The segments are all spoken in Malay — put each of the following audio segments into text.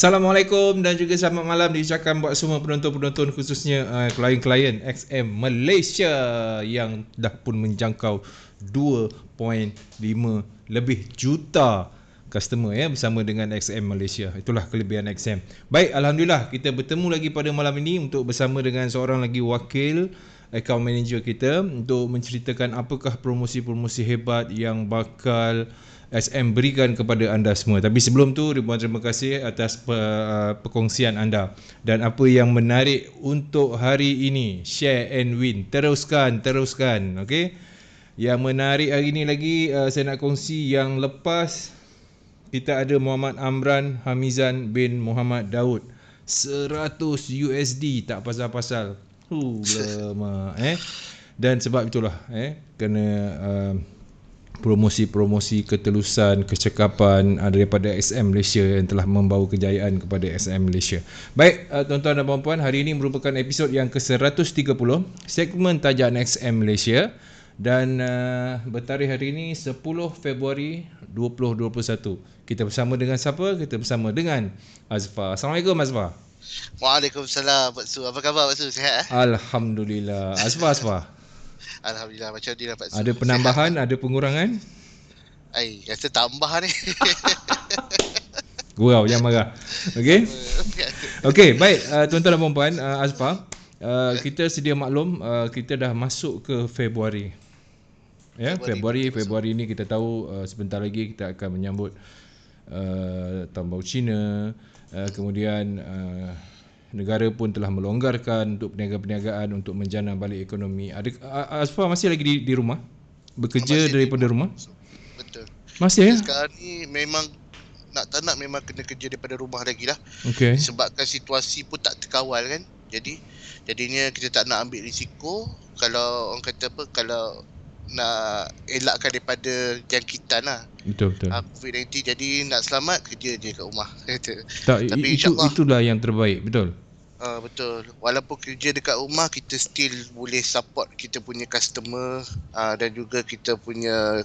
Assalamualaikum dan juga selamat malam diucapkan buat semua penonton-penonton, khususnya klien-klien XM Malaysia yang dah pun menjangkau 2.5 lebih juta customer bersama dengan XM Malaysia. Itulah kelebihan XM. Baik, alhamdulillah kita bertemu lagi pada malam ini untuk bersama dengan seorang lagi wakil account manager kita untuk menceritakan apakah promosi-promosi hebat yang bakal SM berikan kepada anda semua. Tapi sebelum tu, ribuan terima kasih atas perkongsian anda. Dan apa yang menarik untuk hari ini, share and win. Teruskan. Okay? Yang menarik hari ini lagi, saya nak kongsi yang lepas. Kita ada Muhammad Amran Hamizan bin Muhammad Daud. 100 USD, tak pasal-pasal. Lama. Dan sebab itulah, kena... promosi-promosi ketelusan, kecekapan daripada SM Malaysia yang telah membawa kejayaan kepada SM Malaysia. Baik, tuan-tuan dan puan-puan, hari ini merupakan episod yang ke-130 segmen Tajaan XM Malaysia dan bertarikh hari ini 10 Februari 2021. Kita bersama dengan siapa? Kita bersama dengan Azfar. Assalamualaikum Azfar. Waalaikumsalam Pak Su. Apa khabar Pak Su? Sihat? Alhamdulillah. Azfar. Alhamdulillah, macam ni lah Pak Su. Ada penambahan, sihat? Ada pengurangan? Rasa tambah ni. Gurau, jangan marah. Okey. Okey, baik tuan-tuan dan puan-puan, Azfar, kita sedia maklum kita dah masuk ke Februari. Februari ni kita tahu sebentar lagi kita akan menyambut Tahun Baru Cina. Kemudian negara pun telah melonggarkan untuk perniagaan-perniagaan untuk menjana balik ekonomi. Azfar masih lagi di rumah? Bekerja masih daripada rumah? Betul. Masih Sekarang ni memang nak tak nak memang kena kerja daripada rumah lagi lah. Okay. Sebabkan situasi pun tak terkawal kan. Jadinya kita tak nak ambil risiko kalau orang kata apa, kalau nak elakkan daripada jangkitan lah. Betul. COVID-19, jadi nak selamat kerja je kat rumah. Tapi itulah yang terbaik, betul. Betul. Walaupun kerja dekat rumah, kita still boleh support kita punya customer dan juga kita punya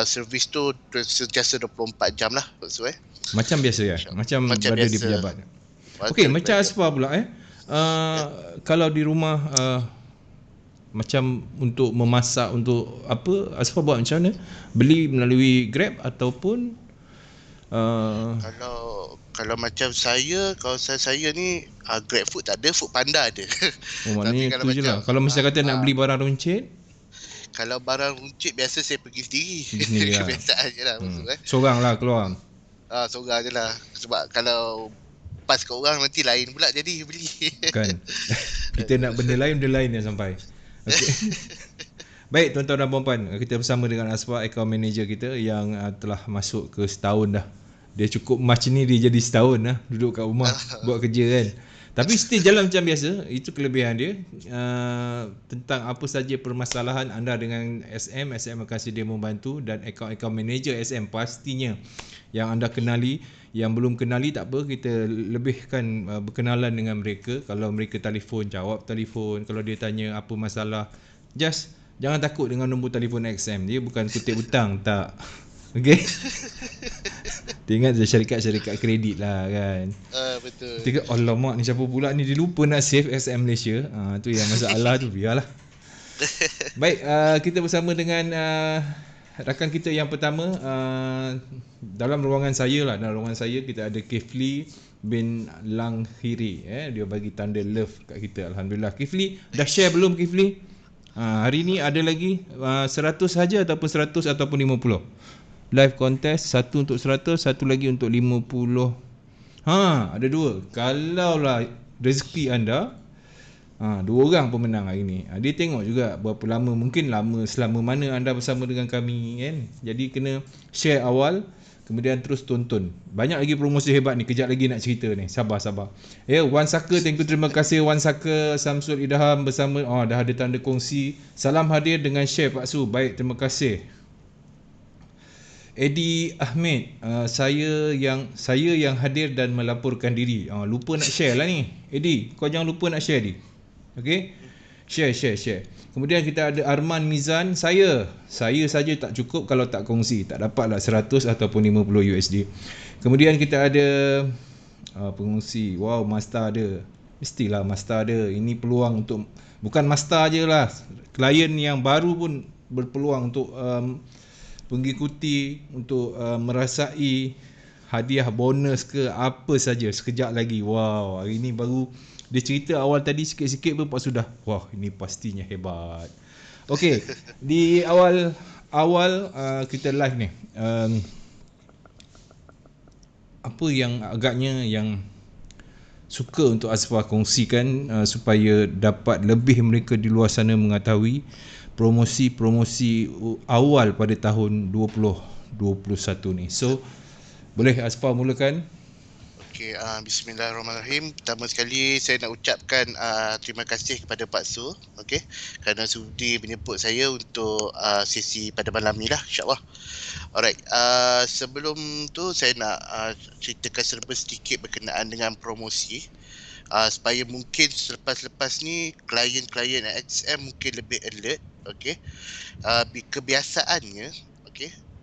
servis tu sentiasa 24 jam lah. Macam biasa ya? Macam berada biasa di pejabat. Okey, macam Azfar pula kalau di rumah macam untuk memasak, untuk apa, Azfar buat macam mana? Beli melalui Grab ataupun kalau macam saya, kawasan saya ni Grab Food tak ada, Food Panda ada. Maknanya itu je lah. Kalau misalnya kata nak beli barang runcit, kalau barang runcit biasa saya pergi sendiri. Kebiasaan je lah. Seorang lah keluar. Seorang je lah. Sebab kalau pas kat orang nanti lain pula jadi beli. Kan. Kita nak benda lain yang sampai. Okay. Baik tuan-tuan dan puan-puan, kita bersama dengan Azfar, account manager kita yang telah masuk ke setahun dah. Dia cukup macam ni dia jadi setahun lah duduk kat rumah buat kerja kan. Tapi still jalan macam biasa. Itu kelebihan dia. Tentang apa saja permasalahan anda dengan SM akan sedia membantu, dan account manager SM pastinya yang anda kenali. Yang belum kenali tak apa, kita lebihkan berkenalan dengan mereka. Kalau mereka telefon, jawab telefon. Kalau dia tanya apa masalah, just jangan takut dengan nombor telefon XM. Dia bukan kutip hutang, tak. Okay. Dia ingat syarikat kredit lah kan. Betul. Dia kata, alamak ni siapa pula ni, dia lupa nak save SM Malaysia. Tu yang masalah tu, biarlah. Baik, kita bersama dengan rakan kita yang pertama dalam ruangan saya lah. Dalam ruangan saya kita ada Kifli bin Langhiri. Dia bagi tanda love kat kita. Alhamdulillah. Kifli dah share belum Kifli? Hari ni ada lagi 100 saja ataupun 100 ataupun 50. Live contest, satu untuk 100, satu lagi untuk 50. Ada dua. Kalau lah rezeki anda, 2 orang pemenang hari ni. Dia tengok juga berapa lama, mungkin lama selama mana anda bersama dengan kami kan. Jadi kena share awal, kemudian terus tonton. Banyak lagi promosi hebat ni, kejap lagi nak cerita ni. Sabar. Wan Saka, terima kasih Wan Saka. Samsul Idham bersama, dah ada tanda kongsi. Salam hadir dengan share Pak Su. Baik, terima kasih. Eddie Ahmed, saya yang hadir dan melaporkan diri. Lupa nak share lah ni. Eddie, kau jangan lupa nak share Eddie. Okey. Share. Kemudian kita ada Arman Mizan. Saya saja tak cukup kalau tak kongsi. Tak dapatlah 100 ataupun 50 USD. Kemudian kita ada pengungsi. Wow, Mazda ada. Mestilah Mazda ada. Ini peluang untuk, bukan Mazda je lah, klien yang baru pun berpeluang untuk mengikuti, untuk merasai hadiah bonus ke apa saja sekejap lagi. Wow, hari ni baru dia cerita awal tadi sikit-sikit pun sudah, wah ini pastinya hebat. Okey, di awal kita live ni, apa yang agaknya yang suka untuk Asfar kongsikan supaya dapat lebih mereka di luar sana mengetahui promosi-promosi awal pada tahun 2021 ni. So, boleh Asfar mulakan? Okey, bismillahirrahmanirrahim. Pertama sekali saya nak ucapkan terima kasih kepada Pak Su, okey, kerana sudi menjemput saya untuk sesi pada malam ni lah, insya-Allah. Alright, sebelum tu saya nak ceritakan serba sedikit berkenaan dengan promosi, supaya mungkin selepas-lepas ni klien-klien XM mungkin lebih alert, okey.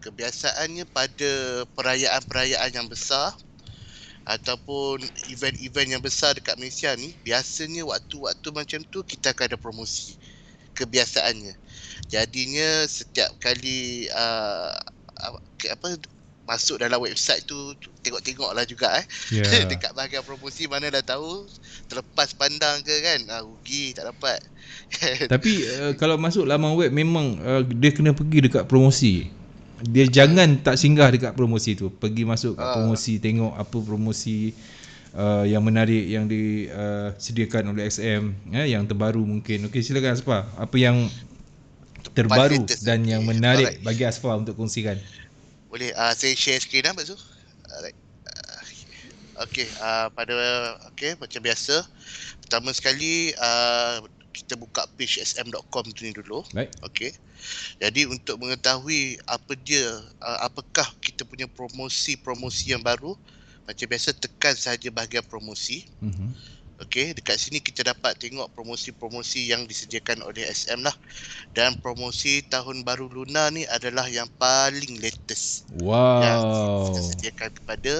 Kebiasaannya pada perayaan-perayaan yang besar ataupun event-event yang besar dekat Malaysia ni, biasanya waktu-waktu macam tu kita akan ada promosi. Kebiasaannya. Jadinya setiap kali masuk dalam website tu, tengok-tengoklah juga Yeah. dekat bahagian promosi, mana dah tahu terlepas pandang ke kan, rugi tak dapat. Tapi kalau masuk laman web memang dia kena pergi dekat promosi. Dia jangan tak singgah dekat promosi tu. Pergi masuk kat promosi, tengok apa promosi yang menarik yang disediakan oleh XM, yang terbaru mungkin. Okey, silakan Asfar. Apa yang terbaru dan yang menarik bagi Asfar untuk kongsikan? Boleh saya share skrin Pak Su? Alright. Okey, macam biasa. Pertama sekali kita buka page sm.com tu ni dulu. Baik. Okey. Jadi untuk mengetahui apakah kita punya promosi yang baru, macam biasa tekan sahaja bahagian promosi. Okey, dekat sini kita dapat tengok promosi-promosi yang disediakan oleh SM lah. Dan promosi tahun baru lunar ni adalah yang paling latest. Wow. Yang kita sediakan kepada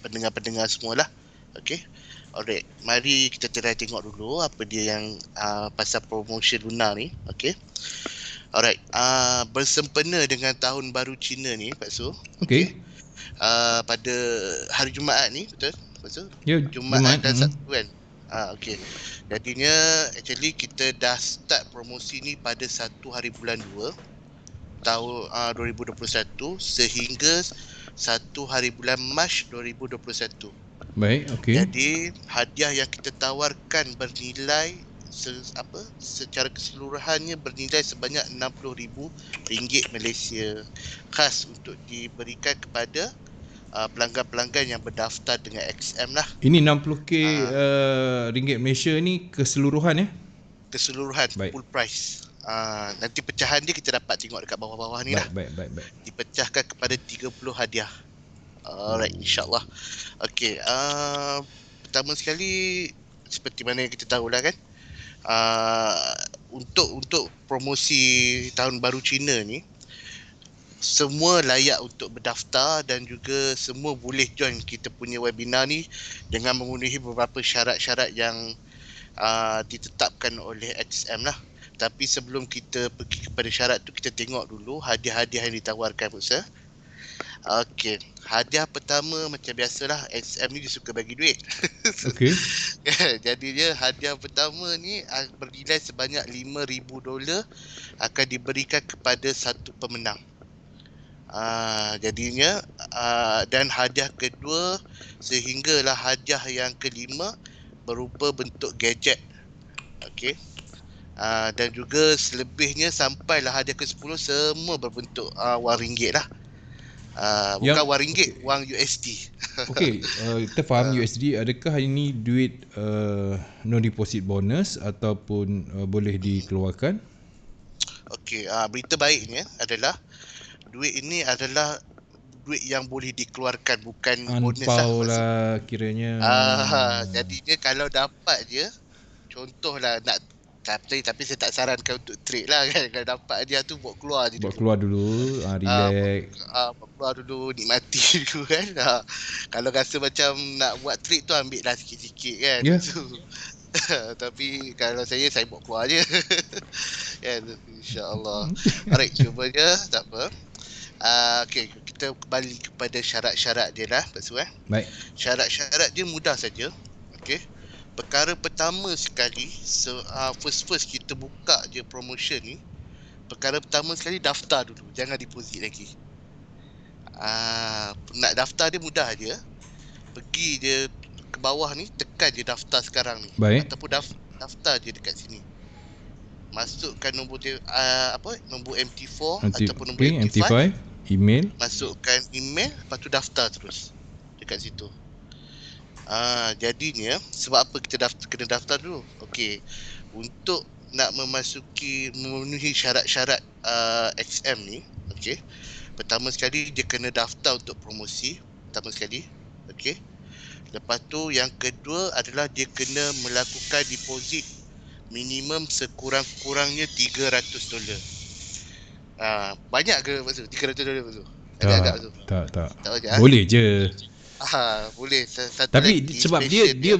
pendengar-pendengar semualah. Okey. Alright, mari kita try tengok dulu apa dia yang pasal promosi lunar ni. Okey. Alright, bersempena dengan tahun baru Cina ni, Pak Su. Okey. Pada hari Jumaat ni, betul? Pak Su? Ya, Jumaat dan Sabtu kan? Okey. Jadinya actually kita dah start promosi ni pada 1 hari bulan 2 tahun 2021 sehingga 1 hari bulan Mac 2021. Baik, okey. Jadi hadiah yang kita tawarkan bernilai secara keseluruhannya bernilai sebanyak RM60,000 Malaysia, khas untuk diberikan kepada pelanggan-pelanggan yang berdaftar dengan XM lah. Ini 60k ringgit Malaysia ni keseluruhan ya? Keseluruhan. Baik. Full price. Nanti pecahan dia kita dapat tengok dekat bawah-bawah ni lah. Baik. Dipecahkan kepada 30 hadiah. Alright, insyaAllah. Okey, pertama sekali seperti mana yang kita tahulah kan, untuk promosi tahun baru Cina ni, semua layak untuk berdaftar dan juga semua boleh join kita punya webinar ni dengan memenuhi beberapa syarat-syarat yang ditetapkan oleh XM lah. Tapi sebelum kita pergi kepada syarat tu, kita tengok dulu hadiah-hadiah yang ditawarkan, Ustaz. Okey, hadiah pertama macam biasalah, XM ni dia suka bagi duit. Okey. Jadinya hadiah pertama ni bernilai sebanyak $5,000 akan diberikan kepada satu pemenang. Jadinya dan hadiah kedua sehinggalah hadiah yang kelima berupa bentuk gadget. Okey. Dan juga selebihnya sampailah hadiah ke-10 semua berbentuk wang ringgit lah. Bukan wang ringgit, wang USD. Okey, kita faham USD. Adakah ini duit no deposit bonus ataupun boleh dikeluarkan? Okey, berita baiknya adalah duit ini adalah duit yang boleh dikeluarkan, bukan bonus Anpau lah kiranya. Jadinya kalau dapat je, contohlah nak Tapi saya tak sarankan untuk trade lah kan. Kalau dapat hadiah tu buat keluar je Buat dulu. keluar dulu, relax. Buat keluar dulu, nikmati dulu kan. Kalau rasa macam nak buat trade tu ambil lah sikit-sikit kan. Ya. Tu. Tapi kalau saya buat keluar je. Kan, insya-Allah. Alright, cuba je, tak apa. Okay, kita kembali kepada syarat-syarat dia lah, Pak Su. Baik. Syarat-syarat dia mudah saja. Okay. Perkara pertama sekali, first kita buka je promotion ni. Perkara pertama sekali daftar dulu, jangan deposit lagi. Nak daftar dia mudah je. Pergi je ke bawah ni, tekan je daftar sekarang ni. Baik. Ataupun daftar je dekat sini. Masukkan nombor nombor MT4 ataupun nombor MT5, email. Masukkan email, lepas tu daftar terus dekat situ. Jadinya sebab apa kita kena daftar dulu? Okey. Untuk nak memenuhi syarat-syarat XM ni, okey. Pertama sekali dia kena daftar untuk promosi, pertama sekali. Okey. Lepas tu yang kedua adalah dia kena melakukan deposit minimum sekurang-kurangnya $300. Banyak ke Pak Su? $300 Pak Su? Agak-agak Pak Su? Tak. Tak banyak. Boleh je. Boleh. Satu Tapi lagi sebab dia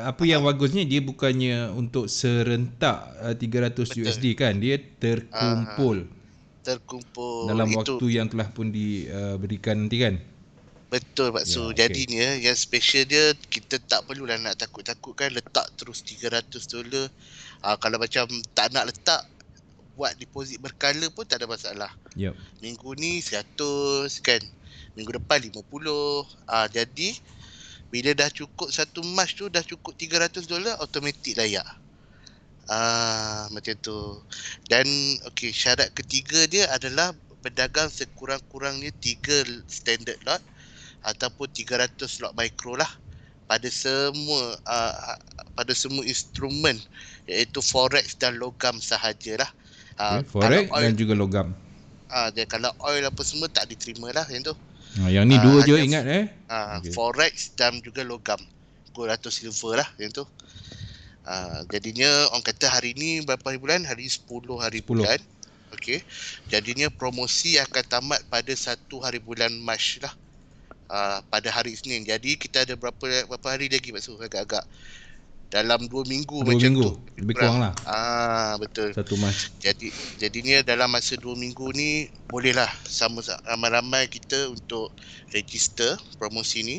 apa yang Faham. bagusnya, dia bukannya untuk serentak 300 Betul. USD kan, dia terkumpul dalam Itu waktu yang telah pun diberikan nanti kan. betul Pak Su. Ya, Jadinya yang special dia, kita tak perlulah nak takut-takut kan, letak terus $300. Kalau macam tak nak letak, buat deposit berkala pun tak ada masalah. Yep. Minggu ni 100 kan, minggu depan 50. Jadi bila dah cukup satu Mac tu, dah cukup $300, automatik layak. Macam tu. Dan okey, syarat ketiga dia adalah berdagang sekurang-kurangnya 3 standard lot ataupun 300 slot micro lah pada semua instrumen, iaitu forex dan logam sahajalah. Forex dan juga logam. Dia kalau oil apa semua tak diterima lah yang tu. Yang ni dua je ingat Okay. Forex dan juga logam, gold atau silver lah yang tu. Jadinya orang kata hari ni berapa hari bulan? Hari 10 hari 10. Bulan. Okey. Jadinya promosi akan tamat pada 1 hari bulan Mac lah. Pada hari Isnin. Jadi kita ada berapa hari lagi Pak Su? Agak-agak dalam 2 minggu 2 macam minggu, tu. lebih kurang lah. Betul. 1 Mac. Jadinya dalam masa 2 minggu ni bolehlah sama ramai-ramai kita untuk register promosi ni.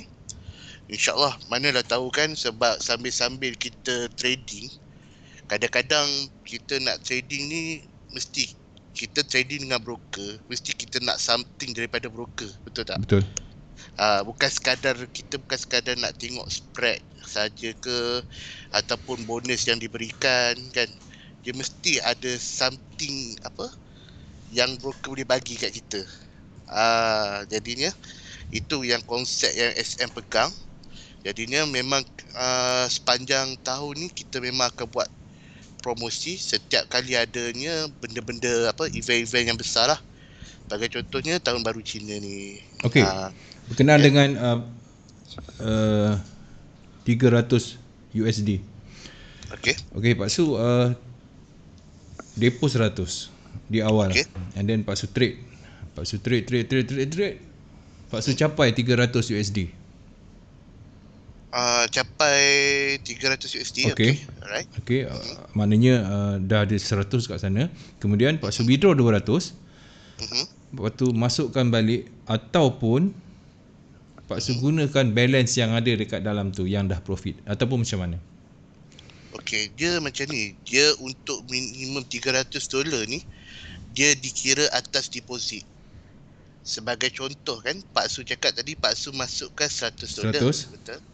InsyaAllah, manalah tahu kan, sebab sambil-sambil kita trading, kadang-kadang kita nak trading ni mesti kita trading dengan broker, mesti kita nak something daripada broker, betul tak? Betul. Bukan sekadar nak tengok spread saja ke ataupun bonus yang diberikan kan. Dia mesti ada something yang broker boleh bagi kat kita. Jadinya itu yang konsep yang SM pegang. Jadinya memang sepanjang tahun ni kita memang akan buat promosi setiap kali adanya benda-benda event-event yang besar lah. Sebagai contohnya tahun baru Cina ni. Okey. Berkenaan dengan 300 USD. Okey Pak Su, depo 100 di awal. And then Pak Su trade. Pak Su trade. Pak Su capai 300 USD. Capai 300 USD. Okey. Alright. Okey, maknanya dah ada 100 kat sana. Kemudian Pak Su withdraw 200. Lepas tu masukkan balik, ataupun Pak Su gunakan balance yang ada dekat dalam tu yang dah profit, ataupun macam mana? Okey, dia macam ni. Dia untuk minimum $300 ni, dia dikira atas deposit. Sebagai contoh kan, Pak Su cakap tadi Pak Su masukkan $100. Betul.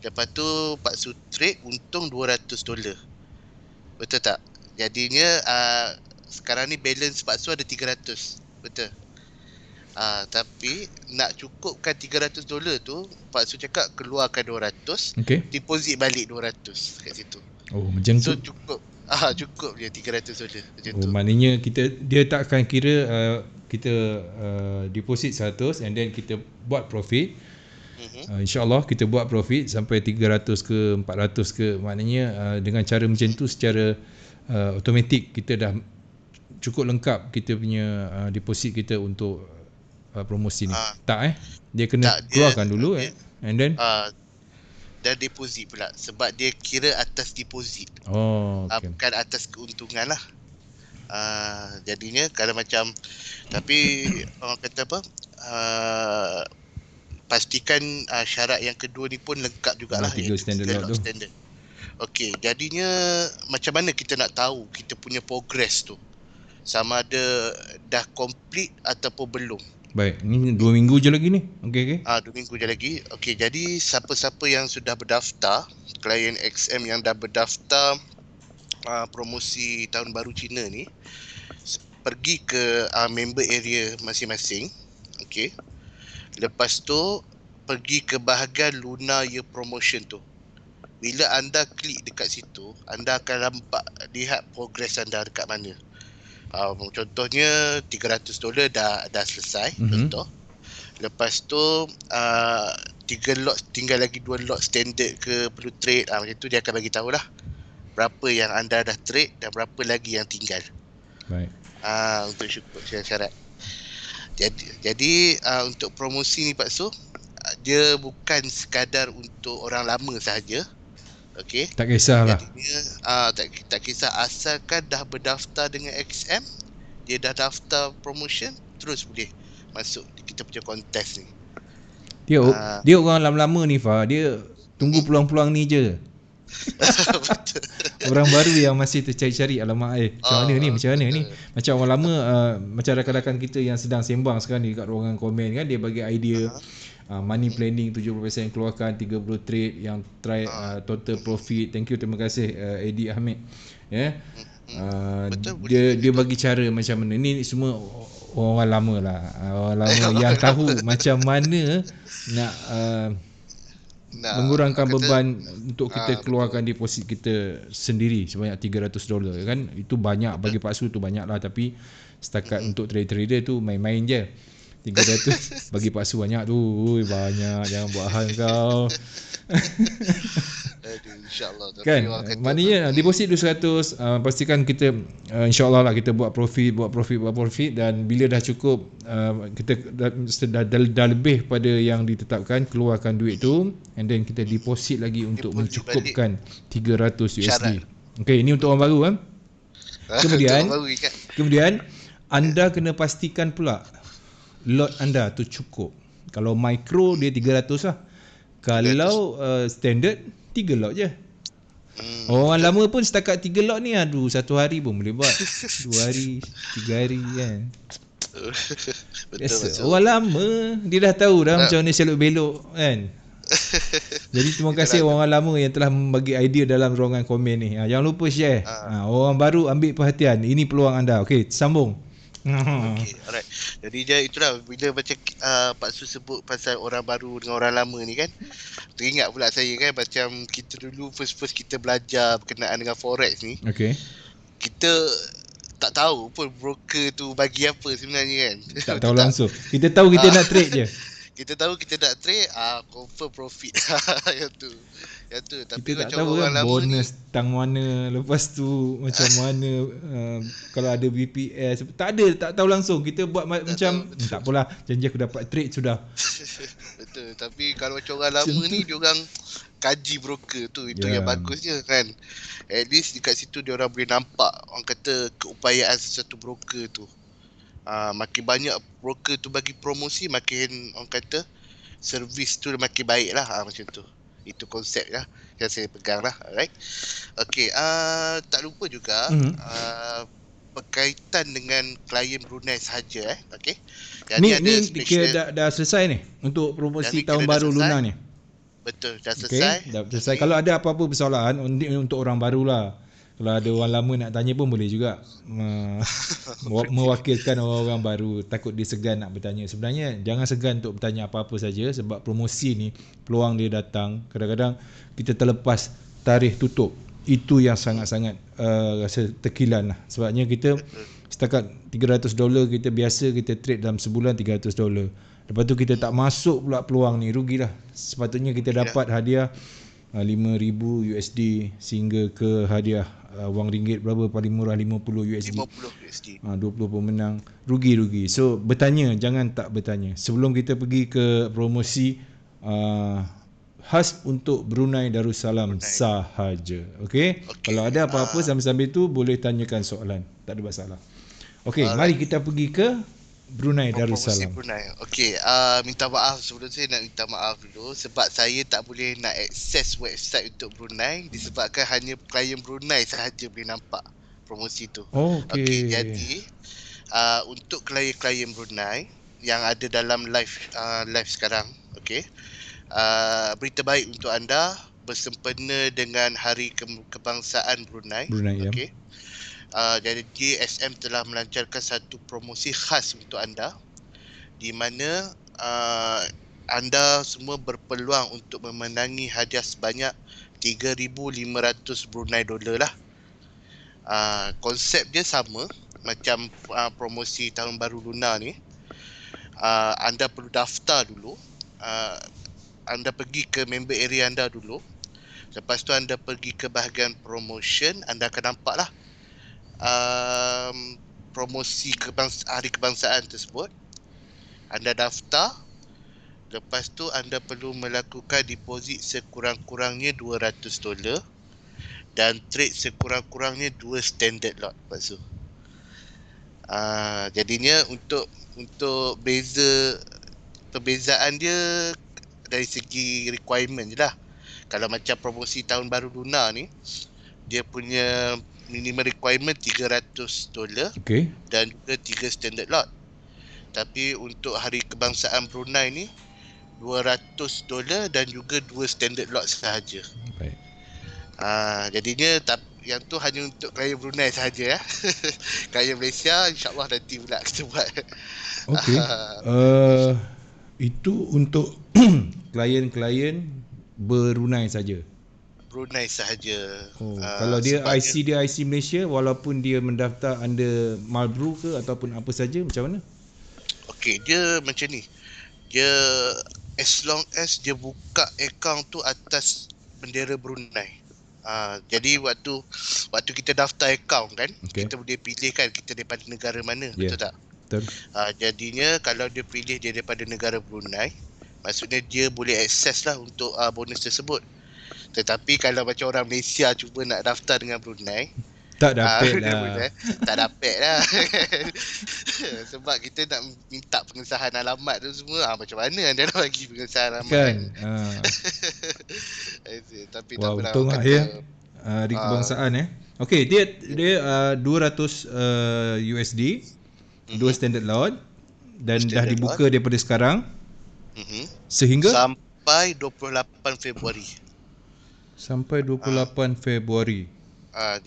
Lepas tu Pak Su trade untung $200. Betul tak? Jadinya sekarang ni balance Pak Su ada 300. Betul. Tapi nak cukupkan $300 tu, Pak Su cakap keluarkan 200, deposit balik 200 kat situ. Oh, macam tu. So cukup. Cukup je $300 macam tu. Maknanya dia tak akan kira kita deposit 100 and then kita buat profit. InsyaAllah kita buat profit sampai 300 ke 400 ke. Maknanya dengan cara macam tu, secara automatik kita dah cukup lengkap kita punya deposit kita untuk promosi ni. Tak dia kena Tak, keluarkan dulu and then dan deposit pula sebab dia kira atas deposit. okay. Bukan atas keuntungan lah. Jadinya kalau macam, tapi orang kata apa, pastikan syarat yang kedua ni pun lengkap jugalah, 3 standard lot tu. standard. Okey, jadinya macam mana kita nak tahu kita punya progress tu, sama ada dah complete ataupun belum? Baik, ni 2 minggu je lagi ni. Okey. 2 minggu je lagi. Okey, jadi siapa-siapa yang sudah berdaftar, klien XM yang dah berdaftar promosi tahun baru Cina ni, pergi ke member area masing-masing. Okey. Lepas tu pergi ke bahagian Lunar Year Promotion tu. Bila anda klik dekat situ, anda akan lihat progress anda dekat mana. Contohnya $300 dah selesai, contoh. Lepas tu 3 lot, tinggal lagi 2 lot standard ke perlu trade, macam tu dia akan bagi tahulah berapa yang anda dah trade dan berapa lagi yang tinggal. Baik. Untuk syarat. Jadi untuk promosi ni Pak Su, dia bukan sekadar untuk orang lama sahaja. Okey. Tak kisahlah. Tak kisah, asalkan dah berdaftar dengan XM, dia dah daftar promotion, terus boleh masuk kita punya kontes ni. Dia orang lama-lama ni Fah, dia tunggu peluang-peluang ni je. Orang baru yang masih tercari-cari, alamak macam mana ni. Macam orang lama, macam rakan-rakan kita yang sedang sembang sekarang ni kat ruangan komen kan, dia bagi idea money planning 70% keluarkan 30 trade yang try total profit. Thank you, terima kasih Eddie Ahmed. Dia bagi cara macam mana. Ni semua orang lama lah, orang lama yang tahu macam mana nak mengurangkan beban untuk kita keluarkan deposit kita sendiri sebanyak $300 kan. Itu banyak bagi Pak Su, tu banyak lah, tapi setakat untuk trader tu main-main je. 300 bagi Pak Su banyak tu. Banyak, jangan buat hal kau. InsyaAllah. Kan, maknanya deposit 200, pastikan kita insyaAllah lah kita buat profit, dan bila dah cukup, kita dah lebih pada yang ditetapkan, keluarkan duit tu and then kita deposit lagi untuk mencukupkan $300 USD. Okay, ini untuk orang baru kan. Kemudian anda kena pastikan pula lot anda tu cukup. Kalau micro dia 300 lah. Kalau standard 3 lot je. Orang lama pun setakat 3 lot ni, satu hari pun boleh buat. 2 hari, 3 hari kan. Betul. Orang lama dia dah tahu dah macam mana selok belok kan. Jadi terima kasih orang lama yang telah membagi idea dalam ruangan komen ni. Jangan lupa share. Orang baru ambil perhatian. Ini peluang anda. Okey, sambung. Okay, alright. Jadi itulah, bila macam Pak Su sebut pasal orang baru dengan orang lama ni kan, teringat pula saya kan, macam kita dulu first kita belajar berkenaan dengan forex ni. Okay. Kita tak tahu pun broker tu bagi apa sebenarnya kan. Tak tahu langsung. Kita tahu kita nak trade je. Kita tahu kita nak trade, confirm profit. Yang tu. Tapi kita tak tahu kan bonus tang mana, lepas tu macam mana, kalau ada BPS, tak tahu langsung. Kita buat macam tak apalah, janji aku dapat trade sudah. Betul. Tapi kalau macam orang lama ni, dia orang kaji broker tu, itu yang bagusnya kan. At least dekat situ dia orang boleh nampak, orang kata, keupayaan sesuatu broker tu. Makin banyak broker tu bagi promosi, makin orang kata servis tu makin baik lah, macam tu. Itu konsep lah yang saya pegang lah. Alright. Okay, tak lupa juga berkaitan dengan klien Brunei sahaja. Okay. Ni dah selesai ni untuk promosi tahun baru lunar ni. Betul, dah selesai. Dah selesai. Kalau ada apa-apa persoalan untuk orang baru lah. Kalau ada orang lama nak tanya pun boleh juga, mewakilkan orang-orang baru. Takut dia segan nak bertanya. Sebenarnya jangan segan untuk bertanya apa-apa saja, sebab promosi ni peluang dia datang. Kadang-kadang kita terlepas tarikh tutup. Itu yang sangat-sangat rasa terkilan lah. Sebabnya kita setakat $300 kita biasa kita trade dalam sebulan $300. Lepas tu kita tak masuk pula peluang ni, rugilah. Sepatutnya kita dapat hadiah 5,000 USD sehingga ke hadiah wang ringgit berapa paling murah 50 USD. 50 USD. 20 pemenang, rugi. So bertanya, jangan tak bertanya. Sebelum kita pergi ke promosi khas untuk Brunei Darussalam sahaja. Okey. Kalau ada apa-apa sambil-sambil tu boleh tanyakan soalan. Tak ada masalah. Okey, mari kita pergi ke Brunei Darussalam. Promosi Brunei. Okey, minta maaf sebelum saya nak minta maaf dulu sebab saya tak boleh nak akses website untuk Brunei disebabkan hanya klien Brunei sahaja boleh nampak promosi tu. Okey, jadi untuk klien-klien Brunei yang ada dalam live sekarang, okey. Berita baik untuk anda bersempena dengan Hari Kebangsaan Brunei. Okey. Jadi GSM telah melancarkan satu promosi khas untuk anda di mana anda semua berpeluang untuk memenangi hadiah sebanyak 3,500 Brunei dolar lah. Konsep dia sama macam promosi tahun baru lunar ni. Anda perlu daftar dulu. Anda pergi ke member area anda dulu. Lepas tu anda pergi ke bahagian promotion, anda akan nampak lah promosi Hari Kebangsaan tersebut. Anda daftar. Lepas tu anda perlu melakukan deposit sekurang-kurangnya $200 dan trade sekurang-kurangnya 2 standard lot maksud. Jadinya untuk perbezaan dia dari segi requirement je lah. Kalau macam promosi tahun baru lunar ni, dia punya minimum requirement $300 dan juga 3 standard lot. Tapi untuk Hari Kebangsaan Brunei ni $200 dan juga 2 standard lot sahaja. Baik. Jadinya yang tu hanya untuk klien Brunei sahaja ya. Klien Malaysia insya-Allah nanti pula kita buat. Okey. Itu untuk klien-klien Brunei saja. Brunei sahaja. Kalau dia IC Malaysia walaupun dia mendaftar under Malbru ke ataupun apa saja, macam mana? Okey, dia macam ni. Dia as long as dia buka akaun tu atas bendera Brunei. Jadi waktu kita daftar akaun kan, kita boleh pilih kan kita daripada negara mana, betul tak? Betul. Jadinya kalau dia pilih dia daripada negara Brunei, maksudnya dia boleh akses lah untuk bonus tersebut. Tetapi kalau macam orang Malaysia cuba nak daftar dengan Brunei, tak dapat lah. Tak dapat lah. Sebab kita nak minta pengesahan alamat tu semua. Macam mana anda nak bagi pengesahan alamat kan? Tapi tak pernah. Untung lah ya. Hari Kebangsaan Okey, dia 200 USD, 2 standard lot dan dah dibuka daripada sekarang sehingga sampai 28 Februari. Sampai 28 Februari.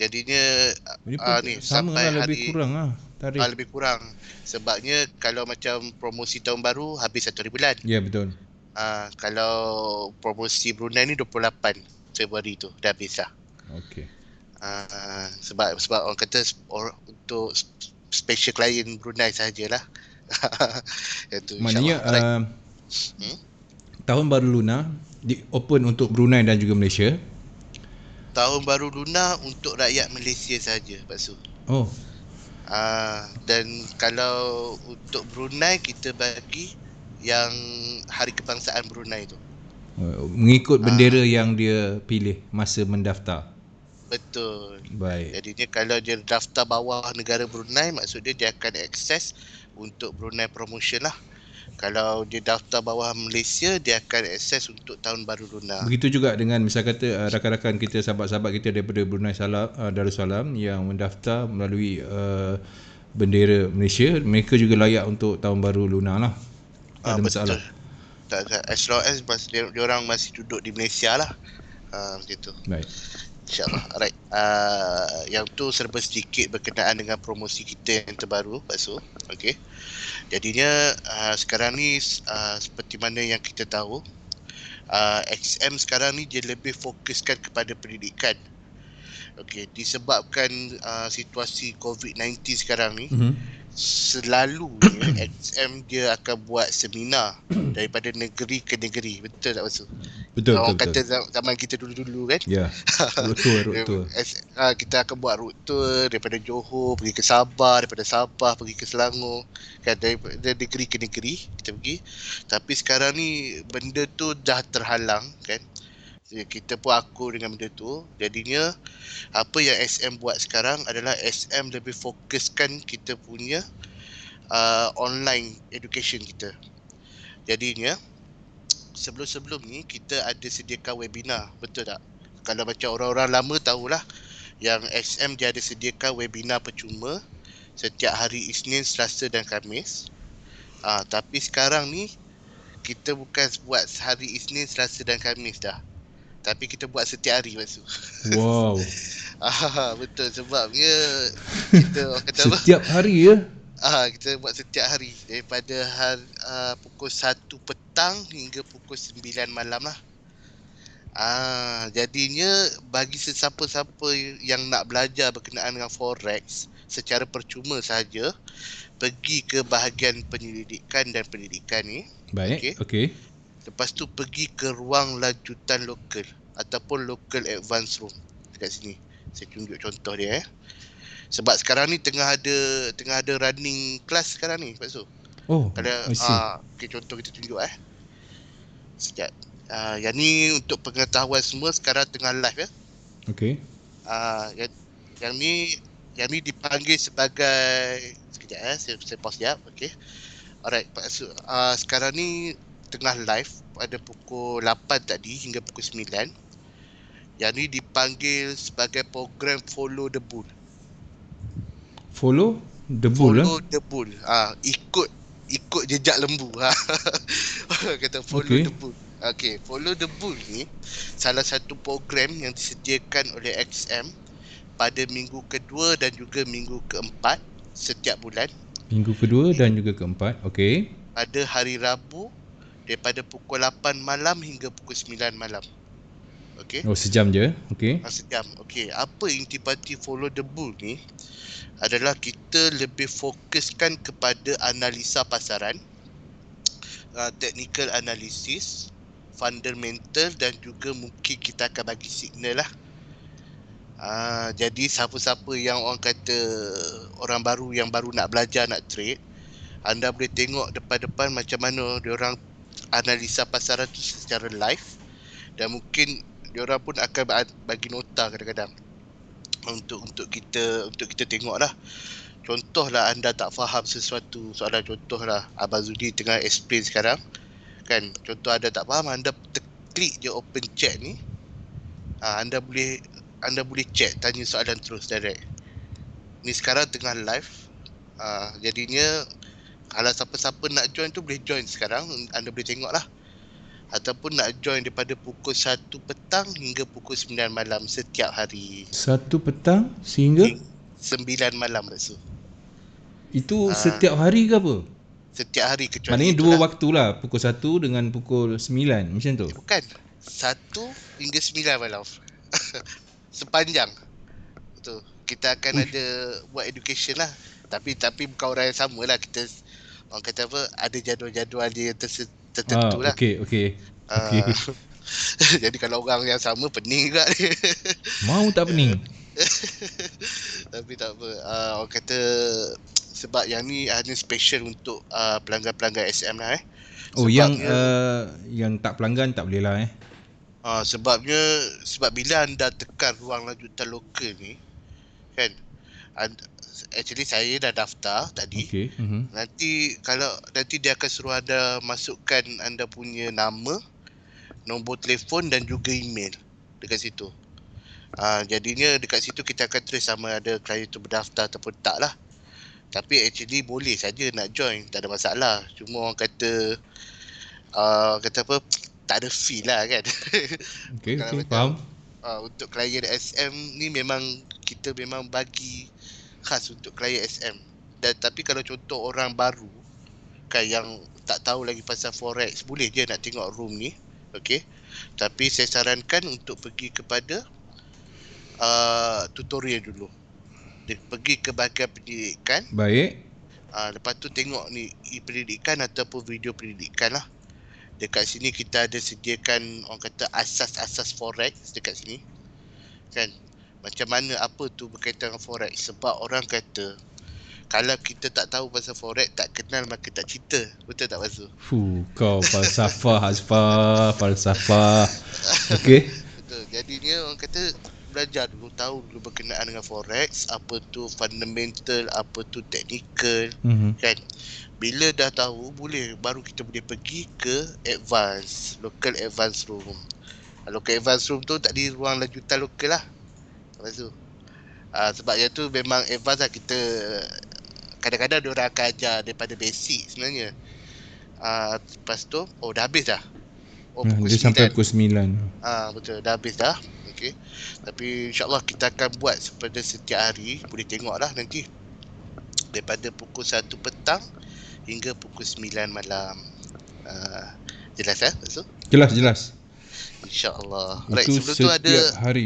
Jadinya ni sama sampai lah, hari lebih kurang lah tarikh. Lebih kurang. Sebabnya kalau macam promosi tahun baru habis 1 hari bulan. Ya, betul. Kalau promosi Brunei ni 28 Februari tu dah habis lah. Okey. Sebab orang kata untuk special client Brunei sahajalah. Itu maknanya tahun baru lunar di open untuk Brunei dan juga Malaysia. Tahun baru lunar untuk rakyat Malaysia sahaja, Pak Su. Dan kalau untuk Brunei kita bagi yang Hari Kebangsaan Brunei tu. Mengikut bendera yang dia pilih masa mendaftar. Betul. Baik. Jadinya kalau dia daftar bawah negara Brunei, maksudnya dia akan akses untuk Brunei promotion lah. Kalau dia daftar bawah Malaysia, dia akan akses untuk tahun baru lunar. Begitu juga dengan misal kata rakan-rakan kita, sahabat-sahabat kita daripada Brunei Darussalam yang mendaftar melalui bendera Malaysia, mereka juga layak untuk tahun baru lunar lah. Tak ada masalah. Tak, as long as dia orang masih duduk di Malaysia lah. Macam tu. Baik. InsyaAllah. Alright. Yang tu serba sedikit berkenaan dengan promosi kita yang terbaru, Pak Su. Okey. Jadinya sekarang ni seperti mana yang kita tahu, XM sekarang ni dia lebih fokuskan kepada pendidikan. Okey, disebabkan situasi COVID-19 sekarang ni, selalunya XM dia akan buat seminar daripada negeri ke negeri. Betul tak Masu? Betul, Orang betul, kata betul. zaman kita dulu-dulu kan. Ya. Road tour. Kita akan buat road tour daripada Johor pergi ke Sabah, daripada Sabah pergi ke Selangor, kan, daripada negeri ke negeri kita pergi. Tapi sekarang ni benda tu dah terhalang kan. Kita pun akur dengan benda tu. Jadinya apa yang SM buat sekarang adalah SM lebih fokuskan kita punya online education kita. Jadinya sebelum-sebelum ni kita ada sediakan webinar, betul tak? Kalau macam orang-orang lama tahulah yang SM dia ada sediakan webinar percuma setiap hari Isnin, Selasa dan Khamis. Tapi sekarang ni kita bukan buat hari Isnin, Selasa dan Khamis dah. Tapi kita buat setiap hari Maksud. Wow. Betul, sebabnya kita kata apa? Setiap hari ya? Kita buat setiap hari daripada pukul 1 petang hingga pukul 9 malam lah. Jadinya bagi sesiapa-siapa yang nak belajar berkenaan dengan Forex secara percuma sahaja, pergi ke bahagian penyelidikan dan pendidikan ni. Baik, okey. Lepas tu pergi ke ruang lanjutan lokal ataupun local advance room dekat sini. Saya tunjuk contoh dia Sebab sekarang ni tengah ada running class sekarang ni Pak Su. Oh, Kalau I see. contoh kita tunjuk sekejap. Yang ni untuk pengetahuan semua sekarang tengah live Okey. Yang ni dipanggil sebagai sekejap saya pause sekejap. Okey. Alright Pak Su. Sekarang ni tengah live pada pukul 8 tadi hingga pukul 9. Yang ni dipanggil sebagai program Follow the Bull. Follow the bull lah. Follow the Bull. Ikut jejak lembu. Kata follow Okay. the bull. Okey, Follow the Bull ni salah satu program yang disediakan oleh XM pada minggu kedua dan juga minggu keempat setiap bulan. Minggu kedua dan juga keempat. Okey. Pada hari Rabu daripada pukul 8 malam hingga pukul 9 malam. Okey. Oh, sejam je. Okey. Sejam. Okey, apa intipati Follow the Bull ni adalah kita lebih fokuskan kepada analisa pasaran, technical analysis, fundamental dan juga mungkin kita akan bagi signal lah. Jadi siapa-siapa yang orang kata orang baru yang baru nak belajar nak trade, anda boleh tengok depan-depan macam mana diorang analisa pasaran tu secara live, dan mungkin diorang pun akan bagi nota kadang-kadang untuk kita tengok lah. Contohlah anda tak faham sesuatu soalan, contohlah Abang Zudi tengah explain sekarang kan, contoh anda tak faham, anda klik je open chat ni, anda boleh chat, tanya soalan terus direct. Ni sekarang tengah live, jadinya kalau siapa-siapa nak join tu boleh join sekarang, anda boleh tengok lah. Ataupun nak join daripada pukul 1 petang hingga pukul 9 malam setiap hari. 1 petang sehingga 9 malam Maksud. itu setiap hari ke apa? Setiap hari kecuali Maknanya itulah. dua waktu lah, pukul 1 dengan pukul 9 macam tu. Bukan, 1 hingga 9 malam. Sepanjang. Betul. Kita akan ada buat education lah. Tapi bukan orang yang sama lah. Kita orang kata apa, ada jadual-jadual dia tertentu lah. Okey. Jadi kalau orang yang sama pening juga dia. Mau tak pening? Tapi tak apa. Orang kata sebab yang ni hanya special untuk pelanggan-pelanggan SM lah Oh, yang tak pelanggan tak boleh lah sebab bila anda tekan ruang lanjutan lokal ni kan, actually saya dah daftar tadi. Okey. Nanti dia akan suruh anda masukkan anda punya nama, nombor telefon dan juga email dekat situ. Jadinya dekat situ kita akan trace sama ada klien tu berdaftar ataupun tak lah. Tapi actually boleh saja nak join, tak ada masalah. Cuma orang kata apa, tak ada fee lah kan. Okey, faham. Untuk klien SM ni kita memang bagi khas untuk klien SM. Tapi kalau contoh orang baru kan yang tak tahu lagi pasal Forex, boleh je nak tengok room ni. Okey. Tapi saya sarankan untuk pergi kepada tutorial dulu. Dia pergi ke bahagian pendidikan. Baik. Lepas tu tengok ni e-pendidikan ataupun video pendidikan lah. Dekat sini kita ada sediakan orang kata asas-asas forex dekat sini. Kan? Macam mana apa tu berkaitan dengan forex. Sebab orang kata kalau kita tak tahu pasal forex, tak kenal maka tak cinta. Betul tak Mazu? Kau falsafah falsafah. Okey. Betul. Jadinya orang kata belajar dulu, tahu dulu berkenaan dengan forex, apa tu fundamental, apa tu technical, kan. Bila dah tahu baru kita boleh pergi ke local advance room. Local advance room tu tak di ruang lanjutan lokal lah. Lepas tu sebab yang tu memang advance lah. Kita kadang-kadang diorang akan ajar daripada basic sebenarnya. Lepas tu dah habis dah. Pukul 9. Dia sampai pukul 9. Betul, dah habis dah. Okey. Tapi insyaAllah kita akan buat pada setiap hari. Boleh tengok lah nanti. Daripada pukul 1 petang hingga pukul 9 malam. Jelas Maksud? Jelas. InsyaAllah. Itu sebelum setiap tu ada hari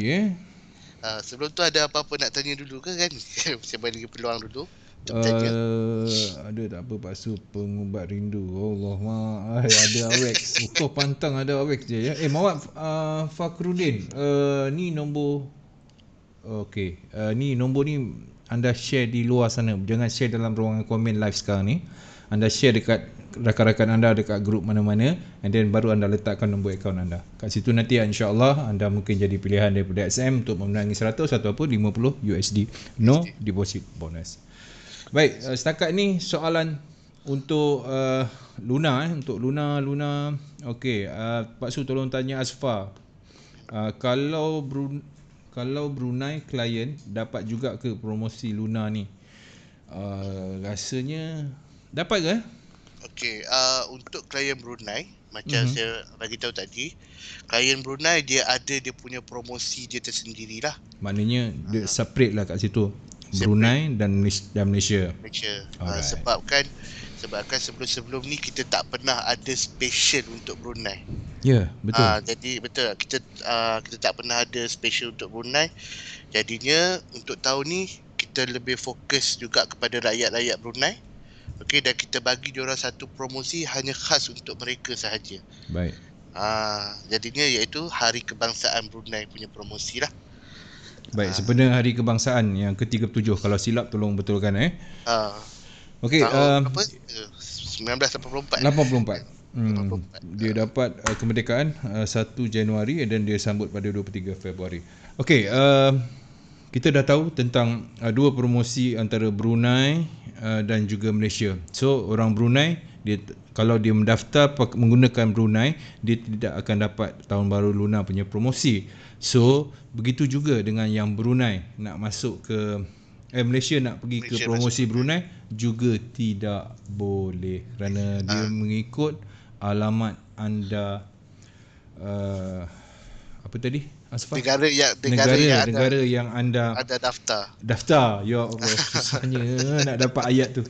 sebelum tu ada apa-apa nak tanya dulu ke kan? Saya bagi peluang dulu. Ada tak apa Paksu pengubat rindu. Allah ada Awex. Kau pantang ada Awex je ya. Mawad Fakrudin. Ni nombor. Okey. Ni nombor ni anda share di luar sana. Jangan share dalam ruangan komen live sekarang ni. Anda share dekat rakan-rakan anda dekat grup mana-mana, and then baru anda letakkan nombor akaun anda. Kat situ nanti insya-Allah anda mungkin jadi pilihan daripada SM untuk memenangi 100 ataupun 50 USD. No deposit bonus. Baik, setakat ni soalan untuk Luna untuk Luna. Okey, Pak Su tolong tanya Asfa. Kalau Brunei klien dapat juga ke promosi Luna ni? Rasanya dapat ke? Okey, untuk klien Brunei macam saya bagi tahu tadi, klien Brunei dia ada dia punya promosi dia tersendirilah. Maknanya dia separate lah kat situ. Brunei dan Malaysia. Sebabkan sebelum ni kita tak pernah ada special untuk Brunei. Ya, betul. Jadi betul kita tak pernah ada special untuk Brunei. Jadinya untuk tahun ni kita lebih fokus juga kepada rakyat-rakyat Brunei. Okey, dan kita bagi diorang satu promosi hanya khas untuk mereka sahaja. Baik. Jadinya iaitu Hari Kebangsaan Brunei punya promosi lah. Baik, sempena Hari Kebangsaan yang ke-37 kalau silap tolong betulkan Okey, apa? 1984. 84. Dia dapat kemerdekaan 1 Januari dan dia sambut pada 23 Februari. Okey, kita dah tahu tentang dua promosi antara Brunei dan juga Malaysia. So orang Brunei kalau dia mendaftar menggunakan Brunei, dia tidak akan dapat Tahun Baru Luna punya promosi. So begitu juga dengan yang Brunei nak masuk ke Malaysia nak pergi ke promosi Brunei juga tidak boleh kerana dia mengikut alamat anda apa tadi Asfah? Negara yang anda daftar. Ya Allah, susahnya nak dapat ayat tu.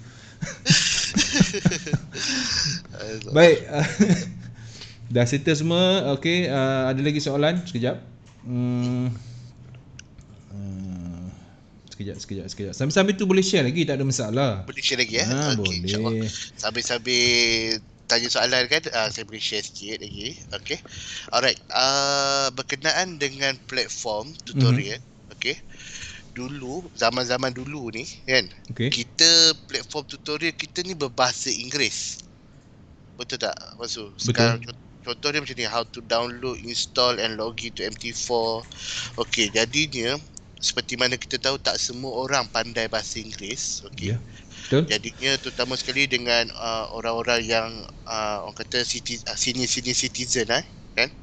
Baik. Dah settle semua. Okey, ada lagi soalan? Sekejap. Sekejap. Sambil-sambil tu boleh share lagi, tak ada masalah. Boleh share lagi Okey, boleh. Sambil tanya soalan kan, saya boleh share sikit lagi. Okey. Alright. Berkenaan dengan platform tutorial, okey. Dulu, zaman-zaman dulu ni kan, kita platform tutorial kita ni berbahasa Inggeris. Betul tak Maksud? Sekarang contoh dia macam ni, how to download, install and login to MT4. Okey, jadinya seperti mana kita tahu tak semua orang pandai bahasa Inggeris. Okey. Betul. Jadinya terutama sekali dengan orang-orang yang orang kata senior citizen kan.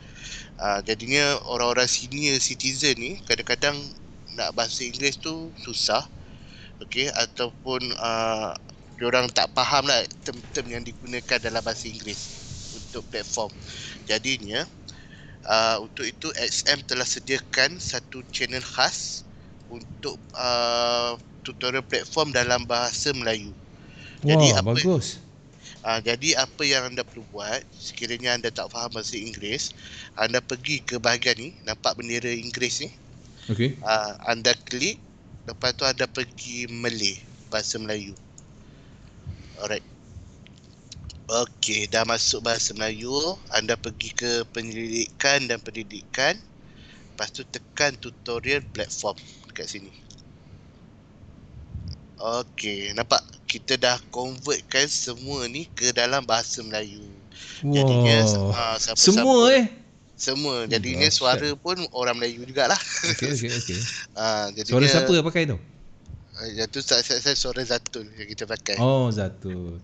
Jadinya orang-orang senior citizen ni kadang-kadang nak bahasa Inggeris tu susah. Okey, ataupun diorang tak faham lah term-term yang digunakan dalam bahasa Inggeris untuk platform. Jadinya untuk itu XM telah sediakan satu channel khas untuk tutorial platform dalam bahasa Melayu. Bagus. Jadi apa yang anda perlu buat sekiranya anda tak faham bahasa Inggeris, anda pergi ke bahagian ni, nampak bendera Inggeris ni. Okey. Anda klik, lepas tu anda pergi Malay, bahasa Melayu. Alright. Okey, dah masuk bahasa Melayu, anda pergi ke penyelidikan dan pendidikan. Lepas tu tekan tutorial platform dekat sini. Okey, nampak? Kita dah convertkan semua ni ke dalam bahasa Melayu. Jadinya Wah. siapa-siapa Semua semua. Jadinya dahsyat. suara pun orang Melayu jugalah. Okey. Suara Jadinya siapa yang pakai tu? itu saya suara Zatul yang kita pakai. Oh, Zatul.